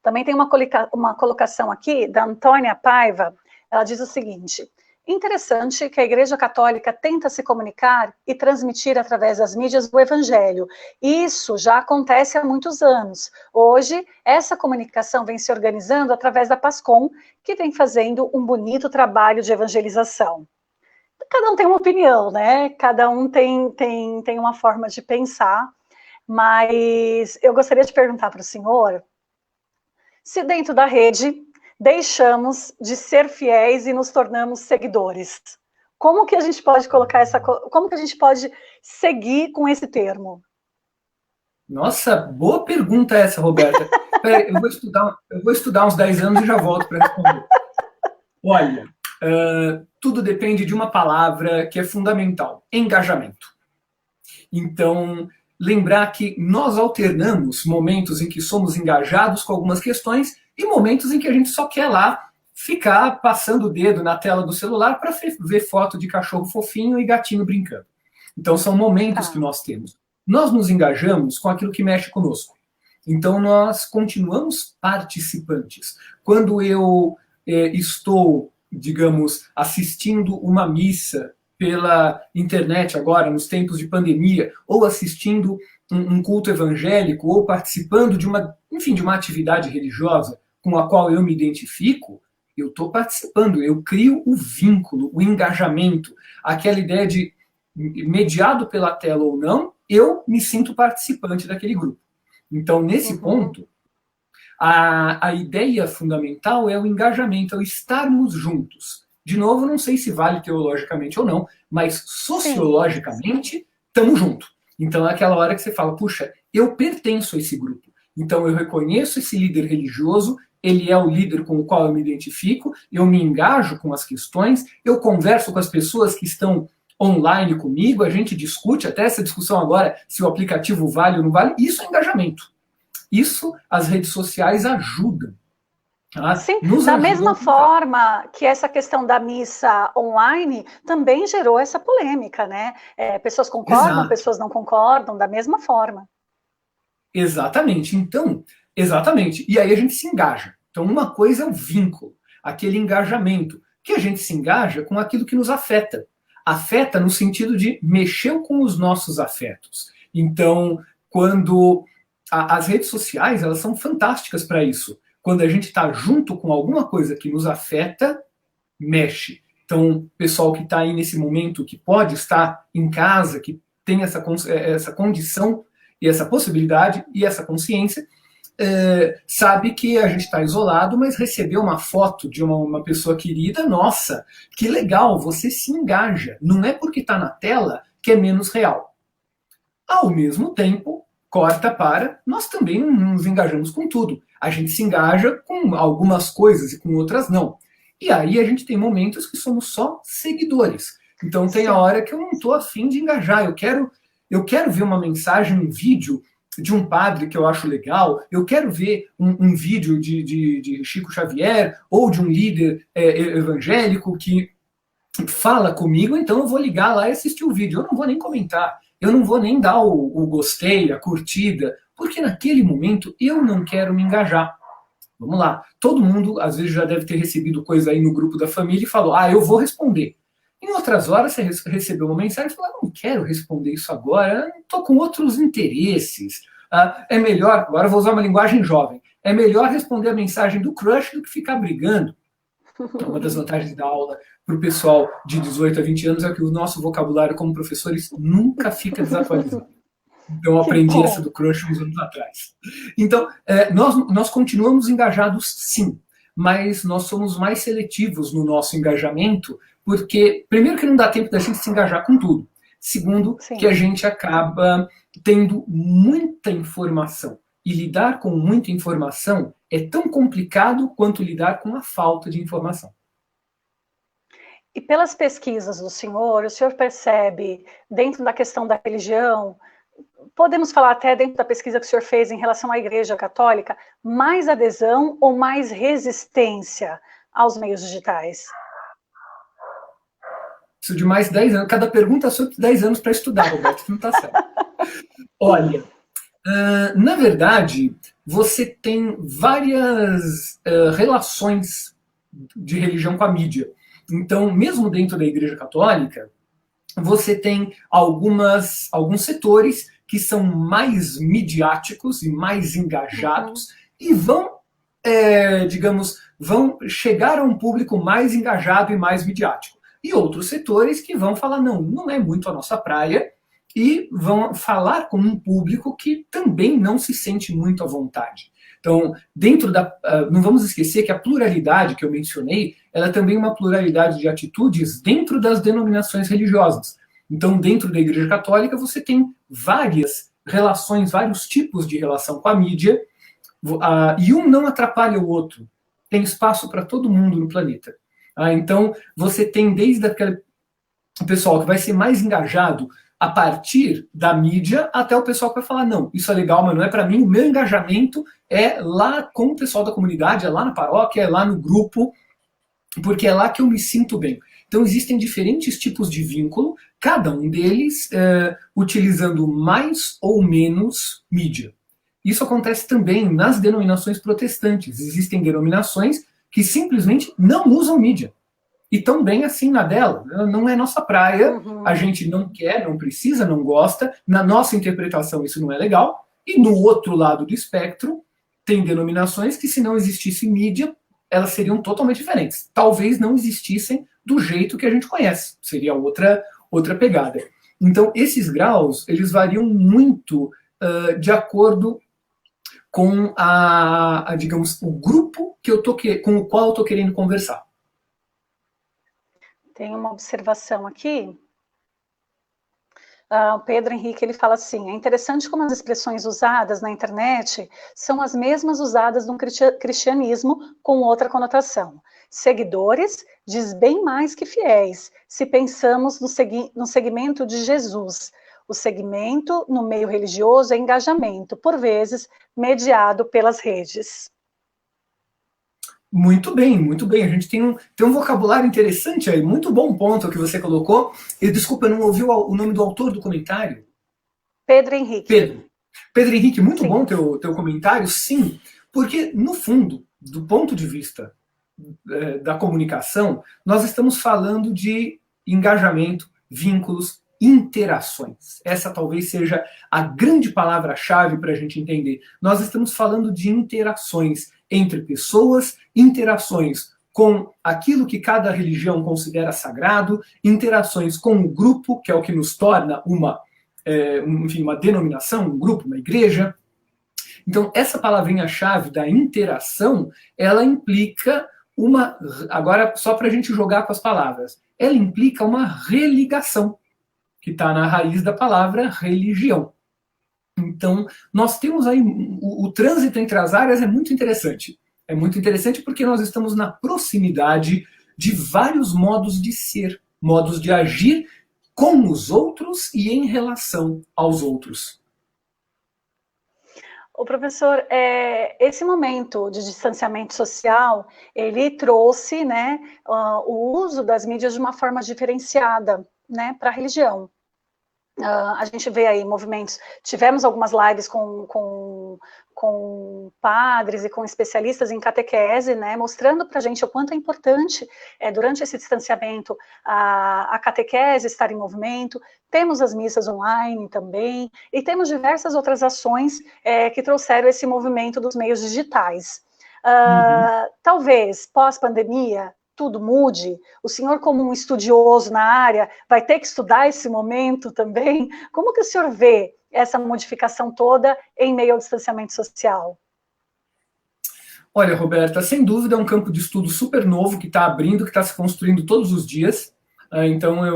Também tem uma colocação aqui da Antônia Paiva. Ela diz o seguinte, interessante que a Igreja Católica tenta se comunicar e transmitir através das mídias o Evangelho. Isso já acontece há muitos anos. Hoje, essa comunicação vem se organizando através da PASCOM, que vem fazendo um bonito trabalho de evangelização. Cada um tem uma opinião, né? Cada um tem uma forma de pensar, mas eu gostaria de perguntar para o senhor se dentro da rede deixamos de ser fiéis e nos tornamos seguidores. Como que a gente pode colocar como que a gente pode seguir com esse termo? Nossa, boa pergunta essa, Roberta. Peraí, eu vou estudar uns 10 anos e já volto para responder. Olha, tudo depende de uma palavra que é fundamental, engajamento. Então, lembrar que nós alternamos momentos em que somos engajados com algumas questões e momentos em que a gente só quer lá ficar passando o dedo na tela do celular para ver foto de cachorro fofinho e gatinho brincando. Então, são momentos que nós temos. nós nos engajamos com aquilo que mexe conosco. Então, nós continuamos participantes. Quando eu estou, digamos, assistindo uma missa pela internet agora, nos tempos de pandemia, ou assistindo um culto evangélico, ou participando de uma, enfim, de uma atividade religiosa com a qual eu me identifico, eu estou participando, eu crio o vínculo, o engajamento, aquela ideia de, mediado pela tela ou não, eu me sinto participante daquele grupo. Então, nesse ponto, a ideia fundamental é o engajamento, é o estarmos juntos. De novo, não sei se vale teologicamente ou não, mas sociologicamente, estamos juntos. Então, é aquela hora que você fala, puxa, eu pertenço a esse grupo. Então, eu reconheço esse líder religioso, ele é o líder com o qual eu me identifico, eu me engajo com as questões, eu converso com as pessoas que estão online comigo, a gente discute, até essa discussão agora, se o aplicativo vale ou não vale, isso é engajamento. Isso as redes sociais ajudam. Tá? Sim, da mesma forma que essa questão da missa online também gerou essa polêmica, né? Pessoas concordam, Exato. Pessoas não concordam, da mesma forma. Exatamente. Então, exatamente. E aí a gente se engaja. Então, uma coisa é o vínculo, aquele engajamento, que a gente se engaja com aquilo que nos afeta. Afeta no sentido de mexeu com os nossos afetos. Então, quando as redes sociais, elas são fantásticas para isso. Quando a gente está junto com alguma coisa que nos afeta, mexe. Então, pessoal que está aí nesse momento, que pode estar em casa, que tem essa condição e essa possibilidade e essa consciência, sabe que a gente está isolado, mas recebeu uma foto de uma pessoa querida, nossa, que legal, você se engaja. Não é porque está na tela que é menos real. Ao mesmo tempo, corta para, nós também não nos engajamos com tudo. A gente se engaja com algumas coisas e com outras não. E aí a gente tem momentos que somos só seguidores. Então tem a hora que eu não estou afim de engajar, eu quero ver uma mensagem, um vídeo de um padre que eu acho legal, eu quero ver um vídeo de Chico Xavier ou de um líder evangélico que fala comigo, então eu vou ligar lá e assistir o vídeo. Eu não vou nem comentar, eu não vou nem dar o gostei, a curtida, porque naquele momento eu não quero me engajar. Vamos lá, todo mundo às vezes já deve ter recebido coisa aí no grupo da família e falou, eu vou responder. Em outras horas você recebeu uma mensagem e falou, não quero responder isso agora, estou com outros interesses. É melhor, agora vou usar uma linguagem jovem, é melhor responder a mensagem do crush do que ficar brigando. Então, uma das vantagens da aula para o pessoal de 18 a 20 anos é que o nosso vocabulário como professores nunca fica desatualizado. Então, eu aprendi essa do crush uns anos atrás. Então, nós continuamos engajados, sim, mas nós somos mais seletivos no nosso engajamento, porque, primeiro, que não dá tempo da gente se engajar com tudo. Segundo, sim, que a gente acaba tendo muita informação. E lidar com muita informação é tão complicado quanto lidar com a falta de informação. E pelas pesquisas do senhor, o senhor percebe, dentro da questão da religião, podemos falar até dentro da pesquisa que o senhor fez em relação à Igreja Católica, mais adesão ou mais resistência aos meios digitais? Isso de mais 10 anos. Cada pergunta é sobre 10 anos para estudar, Roberto, não está certo. Olha, na verdade, você tem várias relações de religião com a mídia. Então, mesmo dentro da Igreja Católica, você tem alguns setores que são mais midiáticos e mais engajados e vão, vão chegar a um público mais engajado e mais midiático. E outros setores que vão falar, não é muito a nossa praia, e vão falar com um público que também não se sente muito à vontade. Então, não vamos esquecer que a pluralidade que eu mencionei, ela é também uma pluralidade de atitudes dentro das denominações religiosas. Então, dentro da Igreja Católica, você tem várias relações, vários tipos de relação com a mídia, e um não atrapalha o outro. Tem espaço para todo mundo no planeta. Então, você tem desde aquele pessoal que vai ser mais engajado a partir da mídia, até o pessoal que vai falar, não, isso é legal, mas não é para mim, o meu engajamento é lá com o pessoal da comunidade, é lá na paróquia, é lá no grupo, porque é lá que eu me sinto bem. Então existem diferentes tipos de vínculo, cada um deles utilizando mais ou menos mídia. Isso acontece também nas denominações protestantes. Existem denominações que simplesmente não usam mídia. E tão bem assim na dela. Não é nossa praia, a gente não quer, não precisa, não gosta. Na nossa interpretação isso não é legal. E no outro lado do espectro, tem denominações que, se não existisse mídia, elas seriam totalmente diferentes. Talvez não existissem do jeito que a gente conhece. Seria outra pegada. Então, esses graus, eles variam muito de acordo com digamos, o grupo com o qual eu estou querendo conversar. Tem uma observação aqui. O Pedro Henrique, ele fala assim: é interessante como as expressões usadas na internet são as mesmas usadas no cristianismo com outra conotação. Seguidores diz bem mais que fiéis, se pensamos no segmento de Jesus. O segmento no meio religioso é engajamento, por vezes mediado pelas redes. Muito bem, muito bem. A gente tem um vocabulário interessante aí. Muito bom ponto que você colocou. Desculpa, eu não ouvi o nome do autor do comentário. Pedro Henrique. Pedro Henrique, muito bom teu comentário, sim. Porque, no fundo, do ponto de vista da comunicação, nós estamos falando de engajamento, vínculos, interações. Essa talvez seja a grande palavra-chave para a gente entender. Nós estamos falando de interações entre pessoas, interações com aquilo que cada religião considera sagrado, interações com o grupo, que é o que nos torna uma denominação, um grupo, uma igreja. Então, essa palavrinha-chave da interação, ela implica agora, só para a gente jogar com as palavras, ela implica uma religação, que está na raiz da palavra religião. Então, nós temos aí, o trânsito entre as áreas é muito interessante. É muito interessante porque nós estamos na proximidade de vários modos de ser, modos de agir com os outros e em relação aos outros. O professor, esse momento de distanciamento social, ele trouxe, né, o uso das mídias de uma forma diferenciada, né, para a religião. A gente vê aí movimentos, tivemos algumas lives com padres e com especialistas em catequese, né, mostrando para a gente o quanto é importante, durante esse distanciamento, a catequese estar em movimento. Temos as missas online também, e temos diversas outras ações que trouxeram esse movimento dos meios digitais. Talvez, pós-pandemia, tudo mude? O senhor, como um estudioso na área, vai ter que estudar esse momento também? Como que o senhor vê essa modificação toda em meio ao distanciamento social? Olha, Roberta, sem dúvida é um campo de estudo super novo que está abrindo, que está se construindo todos os dias. Então,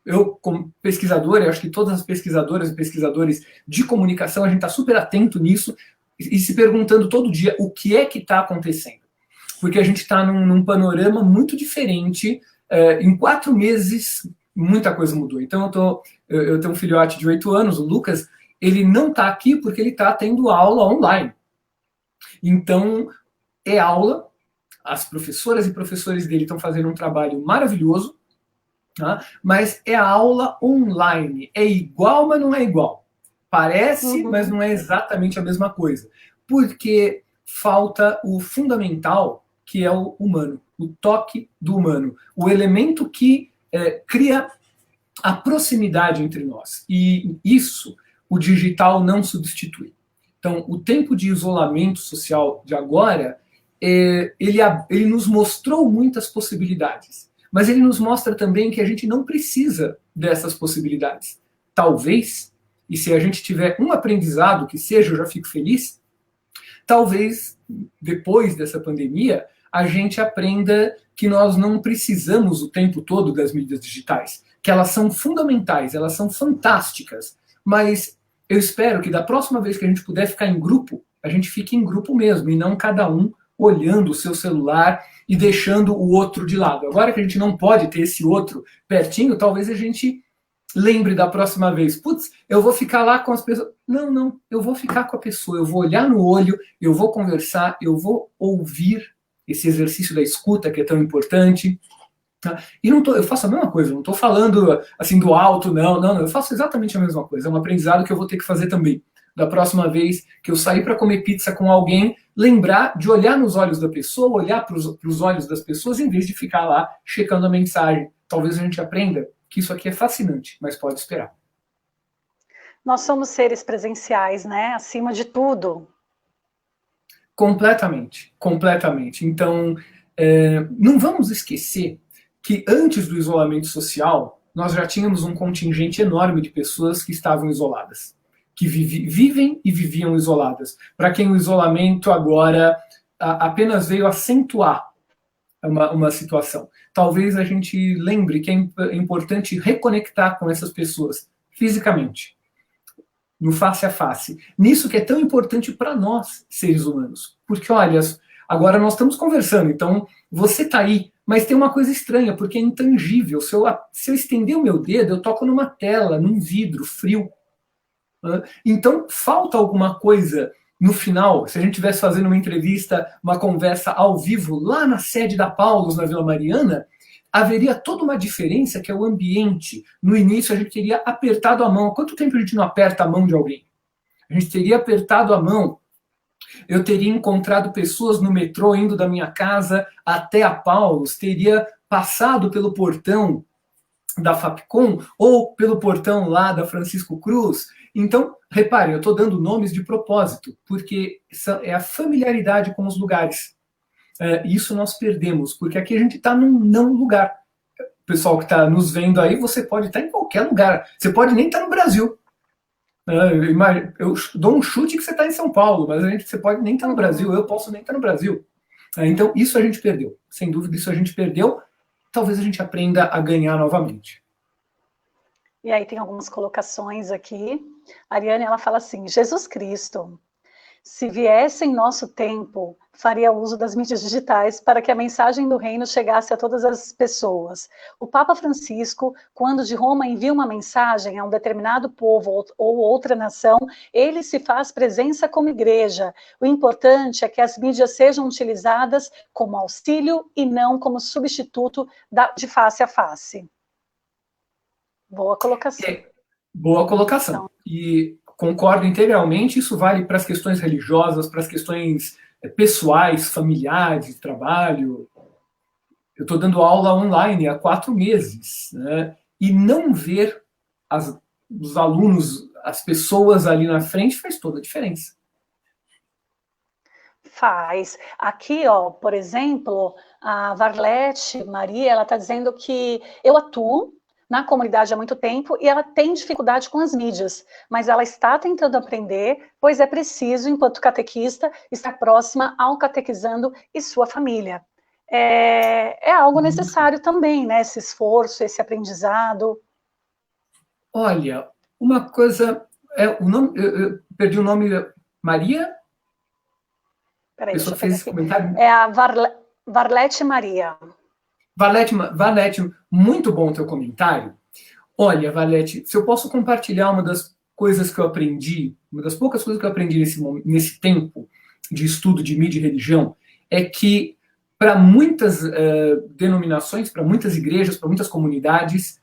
eu como pesquisador, eu acho que todas as pesquisadoras e pesquisadores de comunicação, a gente está super atento nisso e se perguntando todo dia o que é que está acontecendo. Porque a gente está num panorama muito diferente. Em 4 meses, muita coisa mudou. Então, eu tenho um filhote de 8 anos, o Lucas, ele não está aqui porque ele está tendo aula online. Então, é aula, as professoras e professores dele estão fazendo um trabalho maravilhoso, tá? Mas é a aula online. É igual, mas não é igual. Parece, mas não é exatamente a mesma coisa. Porque falta o fundamental, que é o humano, o toque do humano, o elemento que cria a proximidade entre nós. E isso o digital não substitui. Então, o tempo de isolamento social de agora, ele nos mostrou muitas possibilidades, mas ele nos mostra também que a gente não precisa dessas possibilidades. Talvez, e se a gente tiver um aprendizado que seja, eu já fico feliz, talvez, depois dessa pandemia, a gente aprenda que nós não precisamos o tempo todo das mídias digitais, que elas são fundamentais, elas são fantásticas, mas eu espero que da próxima vez que a gente puder ficar em grupo, a gente fique em grupo mesmo, e não cada um olhando o seu celular e deixando o outro de lado. Agora que a gente não pode ter esse outro pertinho, talvez a gente lembre da próxima vez, putz, eu vou ficar lá com as pessoas. Não, eu vou ficar com a pessoa, eu vou olhar no olho, eu vou conversar, eu vou ouvir, esse exercício da escuta que é tão importante. Tá? E eu faço a mesma coisa, não estou falando assim do alto, não, eu faço exatamente a mesma coisa. É um aprendizado que eu vou ter que fazer também. Da próxima vez que eu sair para comer pizza com alguém, lembrar de olhar nos olhos da pessoa, olhar para os olhos das pessoas, em vez de ficar lá checando a mensagem. Talvez a gente aprenda que isso aqui é fascinante, mas pode esperar. Nós somos seres presenciais, né? Acima de tudo. Completamente, completamente. Então, não vamos esquecer que antes do isolamento social, nós já tínhamos um contingente enorme de pessoas que estavam isoladas, que vivem e viviam isoladas, para quem o isolamento agora apenas veio acentuar uma situação. Talvez a gente lembre que é importante reconectar com essas pessoas fisicamente, no face a face. Nisso que é tão importante para nós, seres humanos. Porque, olha, agora nós estamos conversando, então você está aí, mas tem uma coisa estranha, porque é intangível. Se eu estender o meu dedo, eu toco numa tela, num vidro frio. Então, falta alguma coisa no final. Se a gente estivesse fazendo uma entrevista, uma conversa ao vivo, lá na sede da Paulus, na Vila Mariana, haveria toda uma diferença, que é o ambiente. No início, a gente teria apertado a mão. Há quanto tempo a gente não aperta a mão de alguém? A gente teria apertado a mão. Eu teria encontrado pessoas no metrô, indo da minha casa até a Paulus, teria passado pelo portão da Fapcom ou pelo portão lá da Francisco Cruz. Então, reparem, eu estou dando nomes de propósito, porque é a familiaridade com os lugares. Isso nós perdemos, porque aqui a gente está num não lugar. O pessoal que está nos vendo aí, você pode estar em qualquer lugar. Você pode nem estar no Brasil. Eu dou um chute que você está em São Paulo, mas você pode nem estar no Brasil, eu posso nem estar no Brasil. Então, isso a gente perdeu. Sem dúvida, isso a gente perdeu. Talvez a gente aprenda a ganhar novamente. E aí tem algumas colocações aqui. A Ariane, ela fala assim, Jesus Cristo, se viesse em nosso tempo, faria uso das mídias digitais para que a mensagem do reino chegasse a todas as pessoas. O Papa Francisco, quando de Roma envia uma mensagem a um determinado povo ou outra nação, ele se faz presença como igreja. O importante é que as mídias sejam utilizadas como auxílio e não como substituto de face a face. Boa colocação. Boa colocação. Então, e concordo integralmente, isso vale para as questões religiosas, para as questões pessoais, familiares, de trabalho. Eu estou dando aula online há 4 meses, né? E não ver os alunos, as pessoas ali na frente faz toda a diferença. Faz. Aqui, ó, por exemplo, a Varlete Maria, ela está dizendo que eu atuo na comunidade há muito tempo e ela tem dificuldade com as mídias, mas ela está tentando aprender, pois é preciso, enquanto catequista, estar próxima ao catequizando e sua família. É algo necessário também, né? Esse esforço, esse aprendizado. Olha, uma coisa... eu perdi o nome... Maria? Peraí, a pessoa fez esse comentário. É a Varlete Maria. Valete, muito bom o teu comentário. Olha, Valete, se eu posso compartilhar uma das coisas que eu aprendi, uma das poucas coisas que eu aprendi nesse tempo de estudo de mídia e religião, é que para muitas denominações, para muitas igrejas, para muitas comunidades,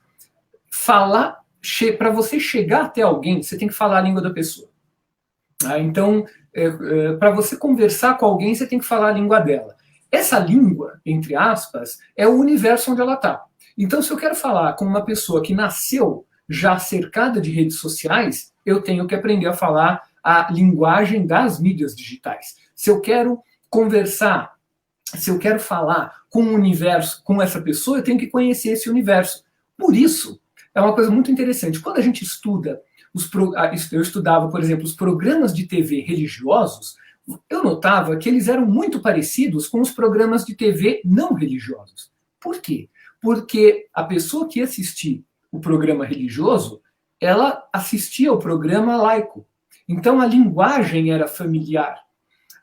para você chegar até alguém, você tem que falar a língua da pessoa. Então, para você conversar com alguém, você tem que falar a língua dela. Essa língua, entre aspas, é o universo onde ela está. Então, se eu quero falar com uma pessoa que nasceu já cercada de redes sociais, eu tenho que aprender a falar a linguagem das mídias digitais. Se eu quero conversar, se eu quero falar com o universo, com essa pessoa, eu tenho que conhecer esse universo. Por isso, é uma coisa muito interessante. Quando a gente estuda, eu estudava, por exemplo, os programas de TV religiosos, eu notava que eles eram muito parecidos com os programas de TV não religiosos. Por quê? Porque a pessoa que assistia o programa religioso, ela assistia ao programa laico. Então a linguagem era familiar.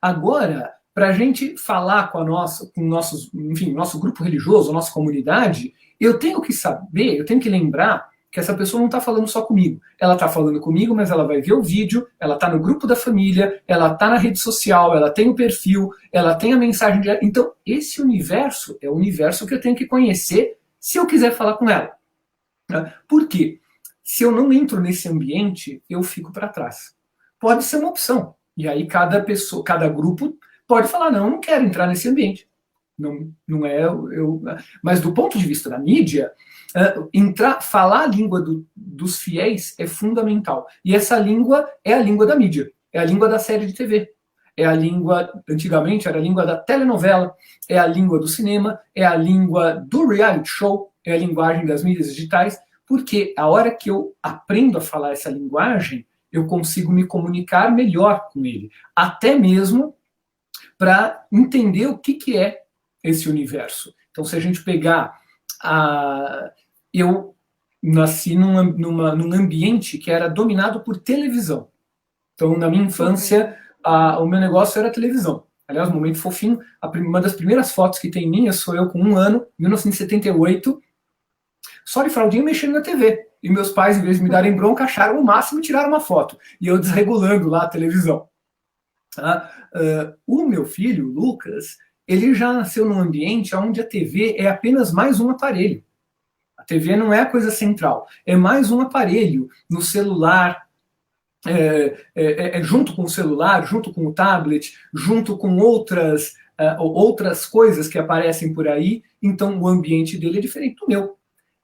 Agora, para a gente falar com nosso grupo religioso, a nossa comunidade, eu tenho que saber, eu tenho que lembrar que essa pessoa não está falando só comigo. Ela está falando comigo, mas ela vai ver o vídeo, ela está no grupo da família, ela está na rede social, ela tem o perfil, ela tem a mensagem. Então, esse universo é o universo que eu tenho que conhecer se eu quiser falar com ela. Por quê? Se eu não entro nesse ambiente, eu fico para trás. Pode ser uma opção. E aí cada pessoa, cada grupo pode falar, não, eu não quero entrar nesse ambiente. Não é eu. Mas do ponto de vista da mídia, falar a língua dos fiéis é fundamental. E essa língua é a língua da mídia, é a língua da série de TV. É a língua, antigamente era a língua da telenovela, é a língua do cinema, é a língua do reality show, é a linguagem das mídias digitais, porque a hora que eu aprendo a falar essa linguagem, eu consigo me comunicar melhor com ele. Até mesmo para entender o que é esse universo. Então, se a gente pegar... Eu nasci num ambiente que era dominado por televisão. Então, na minha infância, o meu negócio era televisão. Aliás, um momento fofinho, uma das primeiras fotos que tem minha sou eu com 1 ano, 1978, só de fraldinha mexendo na TV. E meus pais, em vez de me darem bronca, acharam o máximo e tiraram uma foto. E eu desregulando lá a televisão. O meu filho, Lucas, ele já nasceu num ambiente onde a TV é apenas mais um aparelho. A TV não é a coisa central, é mais um aparelho no celular, junto com o celular, junto com o tablet, junto com outras coisas que aparecem por aí. Então o ambiente dele é diferente do meu.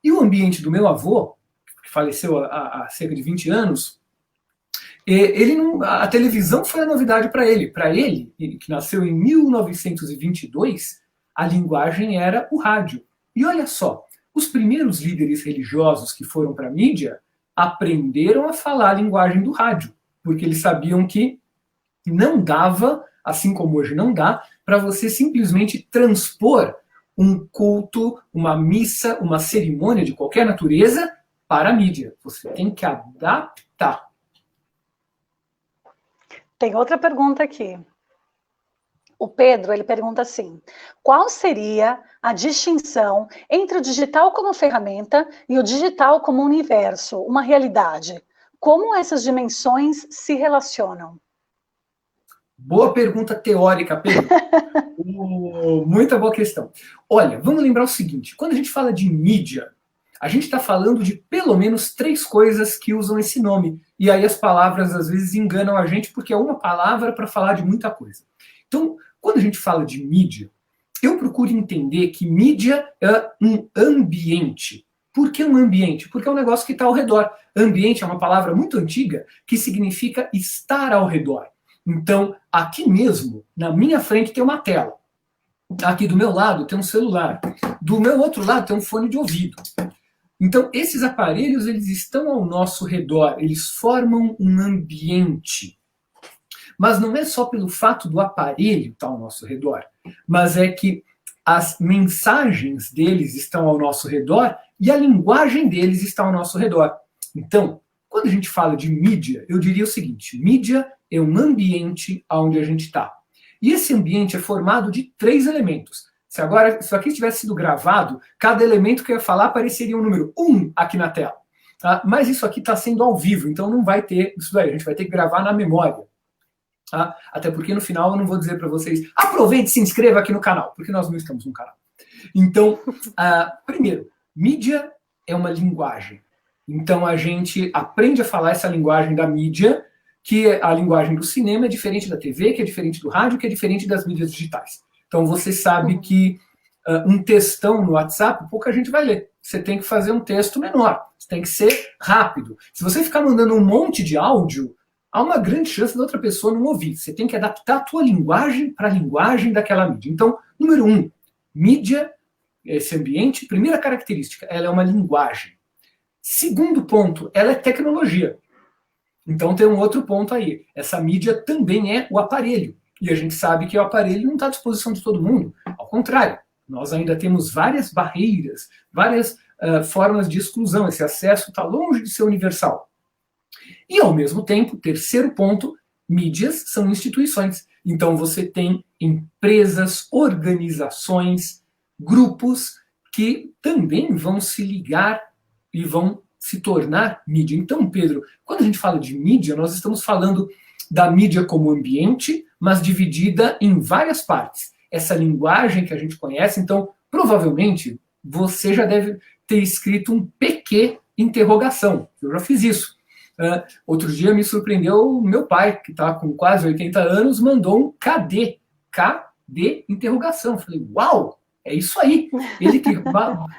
E o ambiente do meu avô, que faleceu há cerca de 20 anos, a televisão foi a novidade para ele. Para ele, que nasceu em 1922, a linguagem era o rádio. E olha só, os primeiros líderes religiosos que foram para a mídia aprenderam a falar a linguagem do rádio, porque eles sabiam que não dava, assim como hoje não dá, para você simplesmente transpor um culto, uma missa, uma cerimônia de qualquer natureza para a mídia. Você tem que adaptar. Tem outra pergunta aqui. O Pedro, ele pergunta assim: qual seria a distinção entre o digital como ferramenta e o digital como universo, uma realidade? Como essas dimensões se relacionam? Boa pergunta teórica, Pedro. Muita boa questão. Olha, vamos lembrar o seguinte, quando a gente fala de mídia, a gente está falando de pelo menos 3 coisas que usam esse nome. E aí as palavras às vezes enganam a gente porque é uma palavra para falar de muita coisa. Então, quando a gente fala de mídia, eu procuro entender que mídia é um ambiente. Por que um ambiente? Porque é um negócio que está ao redor. Ambiente é uma palavra muito antiga que significa estar ao redor. Então, aqui mesmo, na minha frente, tem uma tela. Aqui do meu lado tem um celular. Do meu outro lado tem um fone de ouvido. Então, esses aparelhos, eles estão ao nosso redor. Eles formam um ambiente. Mas não é só pelo fato do aparelho estar ao nosso redor, mas é que as mensagens deles estão ao nosso redor e a linguagem deles está ao nosso redor. Então, quando a gente fala de mídia, eu diria o seguinte: mídia é um ambiente onde a gente está. E esse ambiente é formado de 3 elementos. Se agora isso aqui tivesse sido gravado, cada elemento que eu ia falar apareceria um número 1 aqui na tela. Tá? Mas isso aqui está sendo ao vivo, então não vai ter isso daí. A gente vai ter que gravar na memória. Tá? Até porque no final eu não vou dizer para vocês: aproveite e se inscreva aqui no canal, porque nós não estamos no canal. Então, primeiro, mídia é uma linguagem. Então a gente aprende a falar essa linguagem da mídia, que a linguagem do cinema é diferente da TV, que é diferente do rádio, que é diferente das mídias digitais. Então você sabe que um textão no WhatsApp, pouca gente vai ler. Você tem que fazer um texto menor, você tem que ser rápido. Se você ficar mandando um monte de áudio, há uma grande chance da outra pessoa não ouvir. Você tem que adaptar a tua linguagem para a linguagem daquela mídia. Então, número 1, mídia, esse ambiente, primeira característica, ela é uma linguagem. Segundo ponto, ela é tecnologia. Então tem um outro ponto aí. Essa mídia também é o aparelho. E a gente sabe que o aparelho não está à disposição de todo mundo. Ao contrário, nós ainda temos várias barreiras, várias formas de exclusão. Esse acesso está longe de ser universal. E, ao mesmo tempo, terceiro ponto, mídias são instituições. Então você tem empresas, organizações, grupos que também vão se ligar e vão se tornar mídia. Então, Pedro, quando a gente fala de mídia, nós estamos falando da mídia como ambiente, mas dividida em várias partes. Essa linguagem que a gente conhece, então, provavelmente, você já deve ter escrito um PQ interrogação. Eu já fiz isso. Outro dia me surpreendeu o meu pai, que está com quase 80 anos, mandou um KD. KD interrogação. Falei, uau! É isso aí. Ele que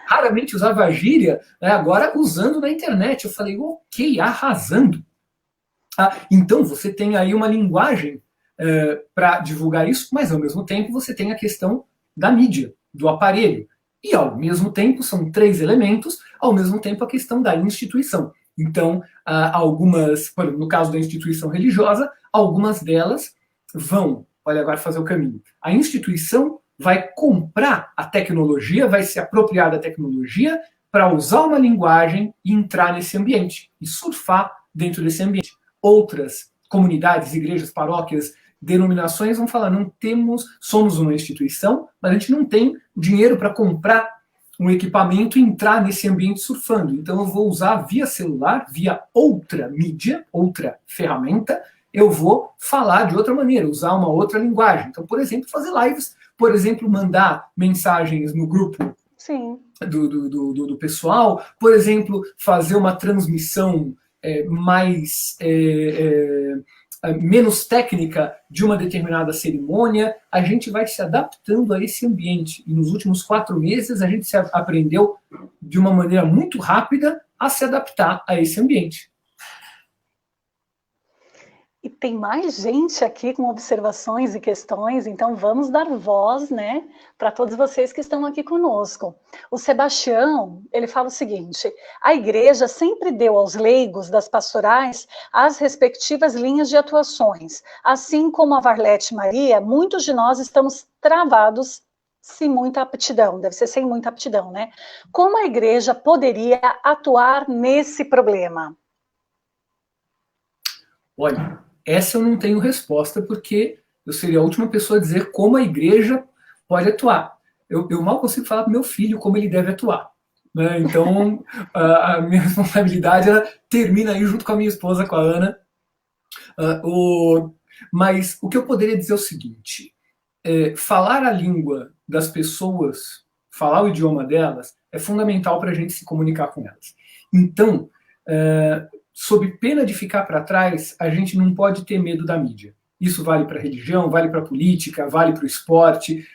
raramente usava gíria, né, agora usando na internet. Eu falei, ok, arrasando. Então você tem aí uma linguagem para divulgar isso, mas ao mesmo tempo você tem a questão da mídia, do aparelho. E ao mesmo tempo, são 3 elementos, ao mesmo tempo a questão da instituição. Então, algumas, no caso da instituição religiosa, algumas delas vão, olha, agora fazer o caminho. A instituição vai comprar a tecnologia, vai se apropriar da tecnologia para usar uma linguagem e entrar nesse ambiente, e surfar dentro desse ambiente. Outras comunidades, igrejas, paróquias, denominações vão falar, não temos, somos uma instituição, mas a gente não tem dinheiro para comprar um equipamento e entrar nesse ambiente surfando. Então eu vou usar via celular, via outra mídia, outra ferramenta, eu vou falar de outra maneira, usar uma outra linguagem. Então, por exemplo, fazer lives, por exemplo, mandar mensagens no grupo Sim. do pessoal, por exemplo, fazer uma transmissão menos técnica de uma determinada cerimônia, a gente vai se adaptando a esse ambiente. E nos últimos 4 meses a gente aprendeu de uma maneira muito rápida a se adaptar a esse ambiente. E tem mais gente aqui com observações e questões, então vamos dar voz, né, para todos vocês que estão aqui conosco. O Sebastião, ele fala o seguinte: a igreja sempre deu aos leigos das pastorais as respectivas linhas de atuações. Assim como a Varlete Maria, muitos de nós estamos travados sem muita aptidão, deve ser sem muita aptidão, né? Como a igreja poderia atuar nesse problema? Olha, essa eu não tenho resposta, porque eu seria a última pessoa a dizer como a igreja pode atuar. Eu mal consigo falar para meu filho como ele deve atuar. Né? Então, a minha responsabilidade termina aí junto com a minha esposa, com a Ana. Mas o que eu poderia dizer é o seguinte: falar a língua das pessoas, falar o idioma delas, é fundamental para a gente se comunicar com elas. Então, sob pena de ficar para trás, a gente não pode ter medo da mídia. Isso vale para a religião, vale para a política, vale para o esporte.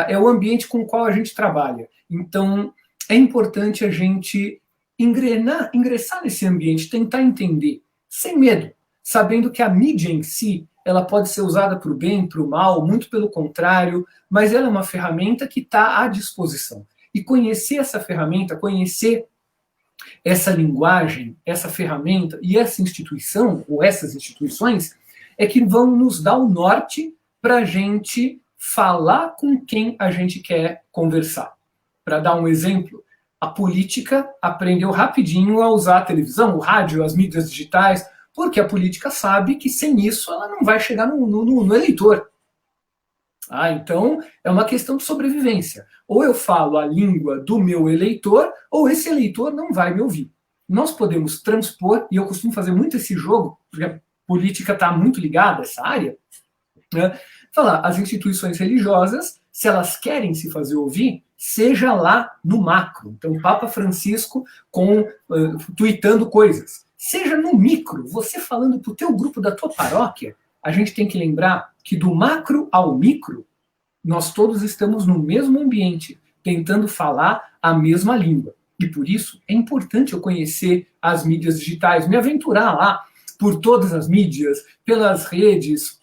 É o ambiente com o qual a gente trabalha. Então, é importante a gente ingressar nesse ambiente, tentar entender, sem medo, sabendo que a mídia em si, ela pode ser usada para o bem, para o mal, muito pelo contrário, mas ela é uma ferramenta que está à disposição. E conhecer essa ferramenta, conhecer essa linguagem, essa ferramenta e essa instituição, ou essas instituições, é que vão nos dar o norte para a gente falar com quem a gente quer conversar. Para dar um exemplo, a política aprendeu rapidinho a usar a televisão, o rádio, as mídias digitais, porque a política sabe que sem isso ela não vai chegar no eleitor. Então, é uma questão de sobrevivência. Ou eu falo a língua do meu eleitor, ou esse eleitor não vai me ouvir. Nós podemos transpor, e eu costumo fazer muito esse jogo, porque a política está muito ligada a essa área, né? Falar, as instituições religiosas, se elas querem se fazer ouvir, seja lá no macro. Então, o Papa Francisco tuitando coisas. Seja no micro, você falando para o teu grupo da tua paróquia, a gente tem que lembrar que do macro ao micro, nós todos estamos no mesmo ambiente, tentando falar a mesma língua. E por isso é importante eu conhecer as mídias digitais, me aventurar lá por todas as mídias, pelas redes,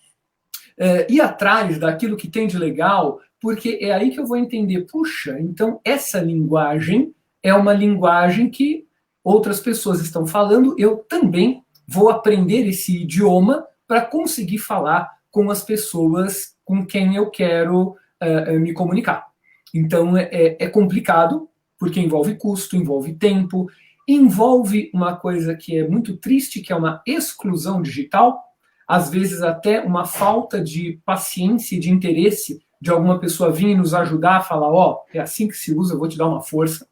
ir atrás daquilo que tem de legal, porque é aí que eu vou entender, puxa, então essa linguagem é uma linguagem que outras pessoas estão falando, eu também vou aprender esse idioma para conseguir falar com as pessoas com quem eu quero me comunicar. Então é complicado, porque envolve custo, envolve tempo, envolve uma coisa que é muito triste, que é uma exclusão digital, às vezes até uma falta de paciência e de interesse de alguma pessoa vir e nos ajudar a falar, é assim que se usa, eu vou te dar uma força.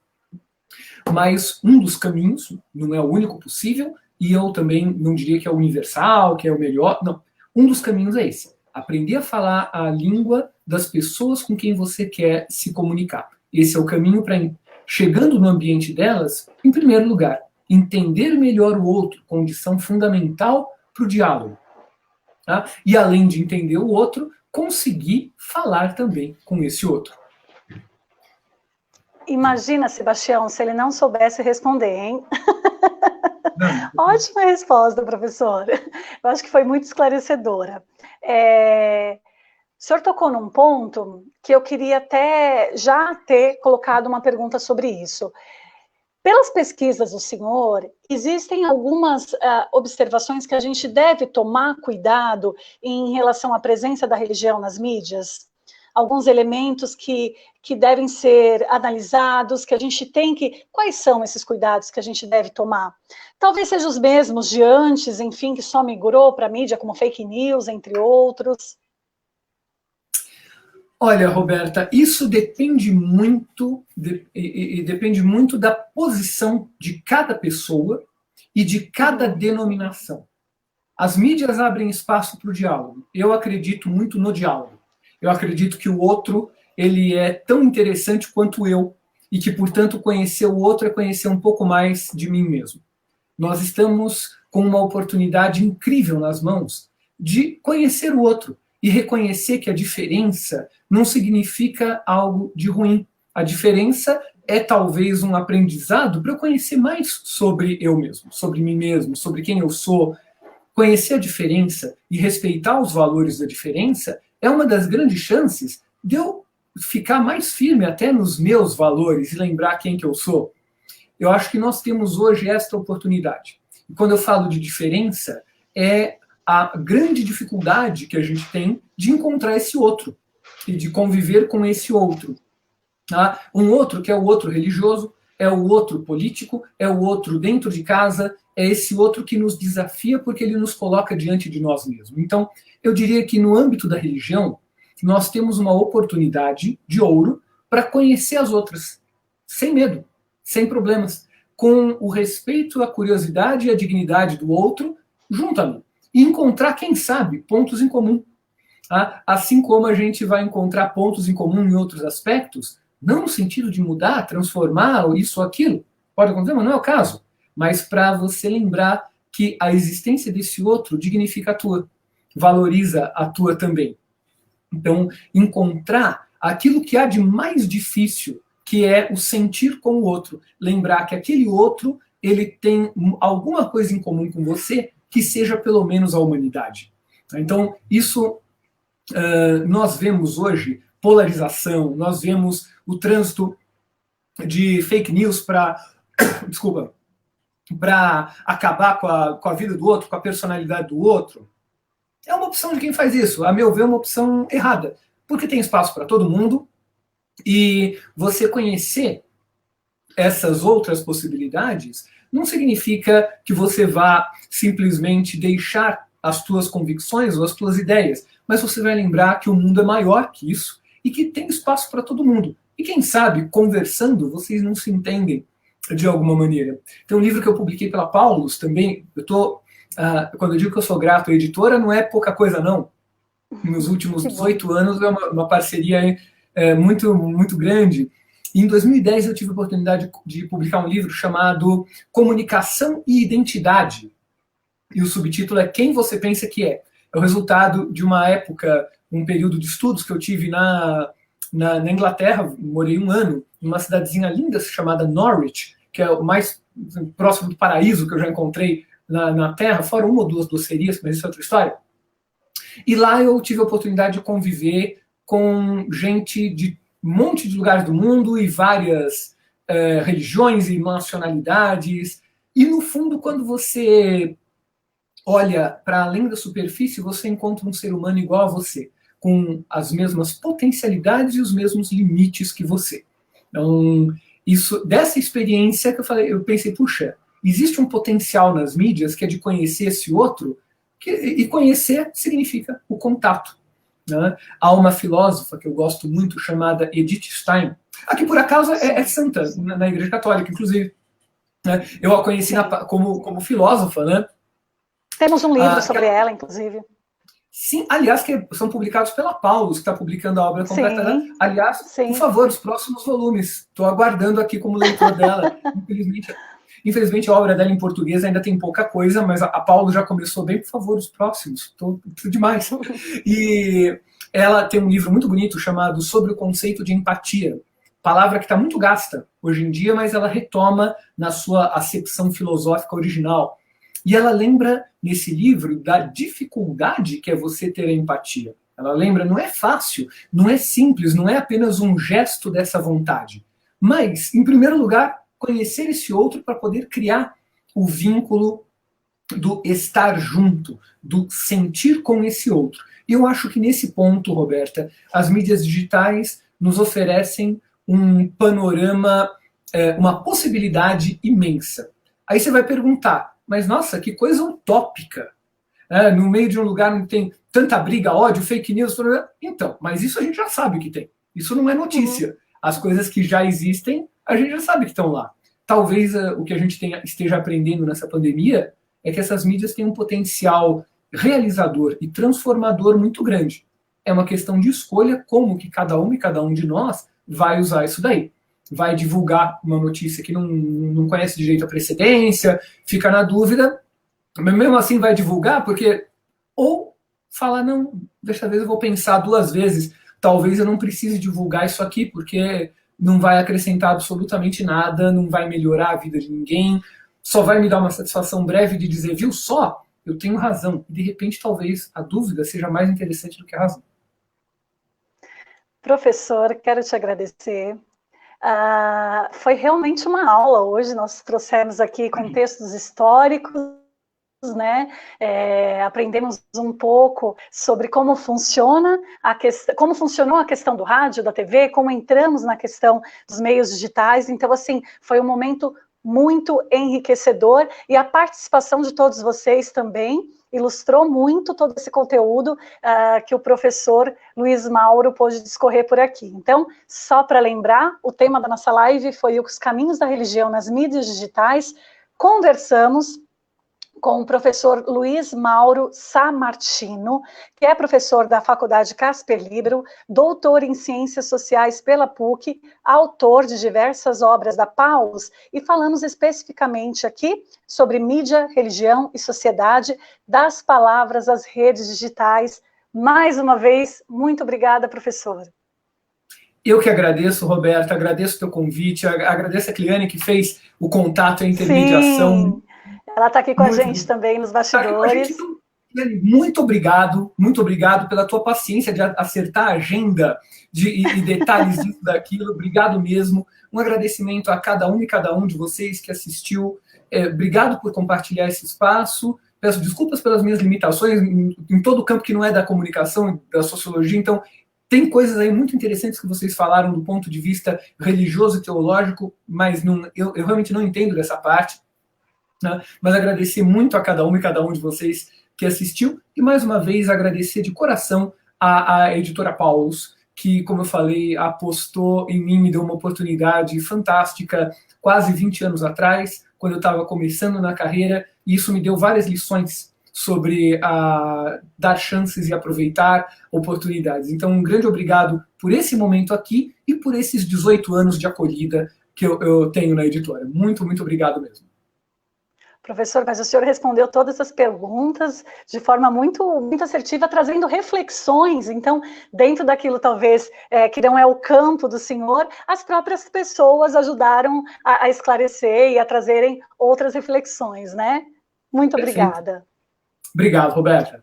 Mas um dos caminhos, não é o único possível, e eu também não diria que é o universal, que é o melhor, não. Um dos caminhos é esse. Aprender a falar a língua das pessoas com quem você quer se comunicar. Esse é o caminho para chegando no ambiente delas, em primeiro lugar, entender melhor o outro, condição fundamental para o diálogo. Tá? E além de entender o outro, conseguir falar também com esse outro. Imagina, Sebastião, se ele não soubesse responder, hein? Ótima resposta, professor. Eu acho que foi muito esclarecedora. O senhor tocou num ponto que eu queria até já ter colocado uma pergunta sobre isso. Pelas pesquisas do senhor, existem algumas observações que a gente deve tomar cuidado em relação à presença da religião nas mídias? Alguns elementos que devem ser analisados, que a gente tem que... Quais são esses cuidados que a gente deve tomar? Talvez sejam os mesmos de antes, enfim, que só migrou para a mídia, como fake news, entre outros. Olha, Roberta, isso depende muito, depende muito da posição de cada pessoa e de cada denominação. As mídias abrem espaço para o diálogo. Eu acredito muito no diálogo. Eu acredito que o outro, ele é tão interessante quanto eu, e que, portanto, conhecer o outro é conhecer um pouco mais de mim mesmo. Nós estamos com uma oportunidade incrível nas mãos de conhecer o outro e reconhecer que a diferença não significa algo de ruim. A diferença é talvez um aprendizado para eu conhecer mais sobre eu mesmo, sobre mim mesmo, sobre quem eu sou. Conhecer a diferença e respeitar os valores da diferença é uma das grandes chances de eu ficar mais firme até nos meus valores e lembrar quem que eu sou. Eu acho que nós temos hoje esta oportunidade. E quando eu falo de diferença, é a grande dificuldade que a gente tem de encontrar esse outro e de conviver com esse outro. Tá? Um outro que é o outro religioso, é o outro político, é o outro dentro de casa, é esse outro que nos desafia porque ele nos coloca diante de nós mesmos. Então, eu diria que no âmbito da religião, nós temos uma oportunidade de ouro para conhecer as outras, sem medo, sem problemas, com o respeito, a curiosidade e a dignidade do outro junto a mim. E encontrar, quem sabe, pontos em comum. Tá? Assim como a gente vai encontrar pontos em comum em outros aspectos, não no sentido de mudar, transformar isso ou aquilo, pode acontecer, mas não é o caso. Mas para você lembrar que a existência desse outro dignifica a tua, valoriza a tua também. Então, encontrar aquilo que há de mais difícil, que é o sentir com o outro. Lembrar que aquele outro, ele tem alguma coisa em comum com você, que seja pelo menos a humanidade. Então, isso nós vemos hoje polarização, nós vemos o trânsito de fake news para acabar com a vida do outro, com a personalidade do outro. É uma opção de quem faz isso. A meu ver, é uma opção errada. Porque tem espaço para todo mundo e você conhecer essas outras possibilidades não significa que você vá simplesmente deixar as tuas convicções ou as tuas ideias, mas você vai lembrar que o mundo é maior que isso e que tem espaço para todo mundo. E quem sabe, conversando, vocês não se entendem de alguma maneira. Tem um livro que eu publiquei pela Paulus também, quando eu digo que eu sou grato à editora, não é pouca coisa não. Nos últimos 18 anos é uma parceria muito, muito grande. E em 2010 eu tive a oportunidade de publicar um livro chamado Comunicação e Identidade. E o subtítulo é Quem Você Pensa Que É. É o resultado de uma época, um período de estudos que eu tive na Inglaterra. Morei um ano numa cidadezinha linda chamada Norwich, que é o mais próximo do paraíso que eu já encontrei na Terra, fora uma ou duas docerias, mas isso é outra história. E lá eu tive a oportunidade de conviver com gente de um monte de lugares do mundo e várias religiões e nacionalidades. E, no fundo, quando você olha para além da superfície, você encontra um ser humano igual a você, com as mesmas potencialidades e os mesmos limites que você. Então, dessa experiência que eu pensei, puxa, existe um potencial nas mídias que é de conhecer esse outro, e conhecer significa o contato. Né? Há uma filósofa que eu gosto muito, chamada Edith Stein, que por acaso é santa na Igreja Católica, inclusive. Né? Eu a conheci como filósofa, né? Temos um livro sobre ela, inclusive. Sim, aliás, que são publicados pela Paulus, que está publicando a obra completa dela. Sim, Aliás, por sim. favor, os próximos volumes. Estou aguardando aqui como leitor dela. Infelizmente, a obra dela em português ainda tem pouca coisa, mas a Paulus já começou bem. Por favor, os próximos. Estou demais. E ela tem um livro muito bonito chamado Sobre o Conceito de Empatia. Palavra que está muito gasta hoje em dia, mas ela retoma na sua acepção filosófica original. E ela lembra, nesse livro, da dificuldade que é você ter a empatia. Ela lembra, não é fácil, não é simples, não é apenas um gesto dessa vontade. Mas, em primeiro lugar, conhecer esse outro para poder criar o vínculo do estar junto, do sentir com esse outro. E eu acho que nesse ponto, Roberta, as mídias digitais nos oferecem um panorama, uma possibilidade imensa. Aí você vai perguntar, mas nossa, que coisa utópica. No meio de um lugar onde tem tanta briga, ódio, fake news. Então, mas isso a gente já sabe que tem. Isso não é notícia. As coisas que já existem, a gente já sabe que estão lá. Talvez o que a gente esteja aprendendo nessa pandemia é que essas mídias têm um potencial realizador e transformador muito grande. É uma questão de escolha como que cada uma e cada um de nós vai usar isso daí. Vai divulgar uma notícia que não conhece direito a precedência, fica na dúvida, mas mesmo assim vai divulgar, porque ou falar, não, desta vez eu vou pensar 2 vezes, talvez eu não precise divulgar isso aqui, porque não vai acrescentar absolutamente nada, não vai melhorar a vida de ninguém, só vai me dar uma satisfação breve de dizer, viu só, eu tenho razão. E de repente talvez a dúvida seja mais interessante do que a razão. Professor, quero te agradecer. Foi realmente uma aula hoje, nós trouxemos aqui contextos históricos, né? Aprendemos um pouco sobre como funciona como funcionou a questão do rádio, da TV, como entramos na questão dos meios digitais. Então, assim, foi um momento muito enriquecedor e a participação de todos vocês também ilustrou muito todo esse conteúdo que o professor Luiz Mauro pôde discorrer por aqui. Então, só para lembrar, o tema da nossa live foi os caminhos da religião nas mídias digitais. Conversamos com o professor Luiz Mauro Sammartino, que é professor da Faculdade Casper Libero, doutor em Ciências Sociais pela PUC, autor de diversas obras da Paulus, e falamos especificamente aqui sobre mídia, religião e sociedade, das palavras às redes digitais. Mais uma vez, muito obrigada, professor. Eu que agradeço, Roberta, agradeço o teu convite, agradeço a Cliane que fez o contato, a intermediação. Sim. Ela está aqui com a gente também nos bastidores. Muito obrigado pela tua paciência de acertar a agenda e detalhes disso, daquilo. Obrigado mesmo. Um agradecimento a cada um e cada um de vocês que assistiu. Obrigado por compartilhar esse espaço. Peço desculpas pelas minhas limitações em todo o campo que não é da comunicação e da sociologia. Então, tem coisas aí muito interessantes que vocês falaram do ponto de vista religioso e teológico, mas eu realmente não entendo dessa parte. Mas agradecer muito a cada uma e cada um de vocês que assistiu e mais uma vez agradecer de coração à editora Paulus, que, como eu falei, apostou em mim, me deu uma oportunidade fantástica quase 20 anos atrás, quando eu estava começando na carreira, e isso me deu várias lições sobre dar chances e aproveitar oportunidades. Então, um grande obrigado por esse momento aqui e por esses 18 anos de acolhida que eu tenho na editora. Muito, muito obrigado mesmo. Professor, mas o senhor respondeu todas as perguntas de forma muito, muito assertiva, trazendo reflexões. Então, dentro daquilo, talvez, que não é o campo do senhor, as próprias pessoas ajudaram a esclarecer e a trazerem outras reflexões, né? Muito obrigada. Obrigado, Roberta.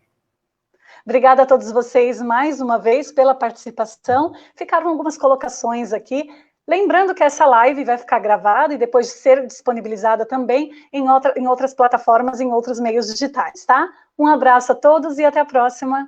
Obrigada a todos vocês mais uma vez pela participação. Ficaram algumas colocações aqui. Lembrando que essa live vai ficar gravada e depois de ser disponibilizada também em outras plataformas, em outros meios digitais, tá? Um abraço a todos e até a próxima.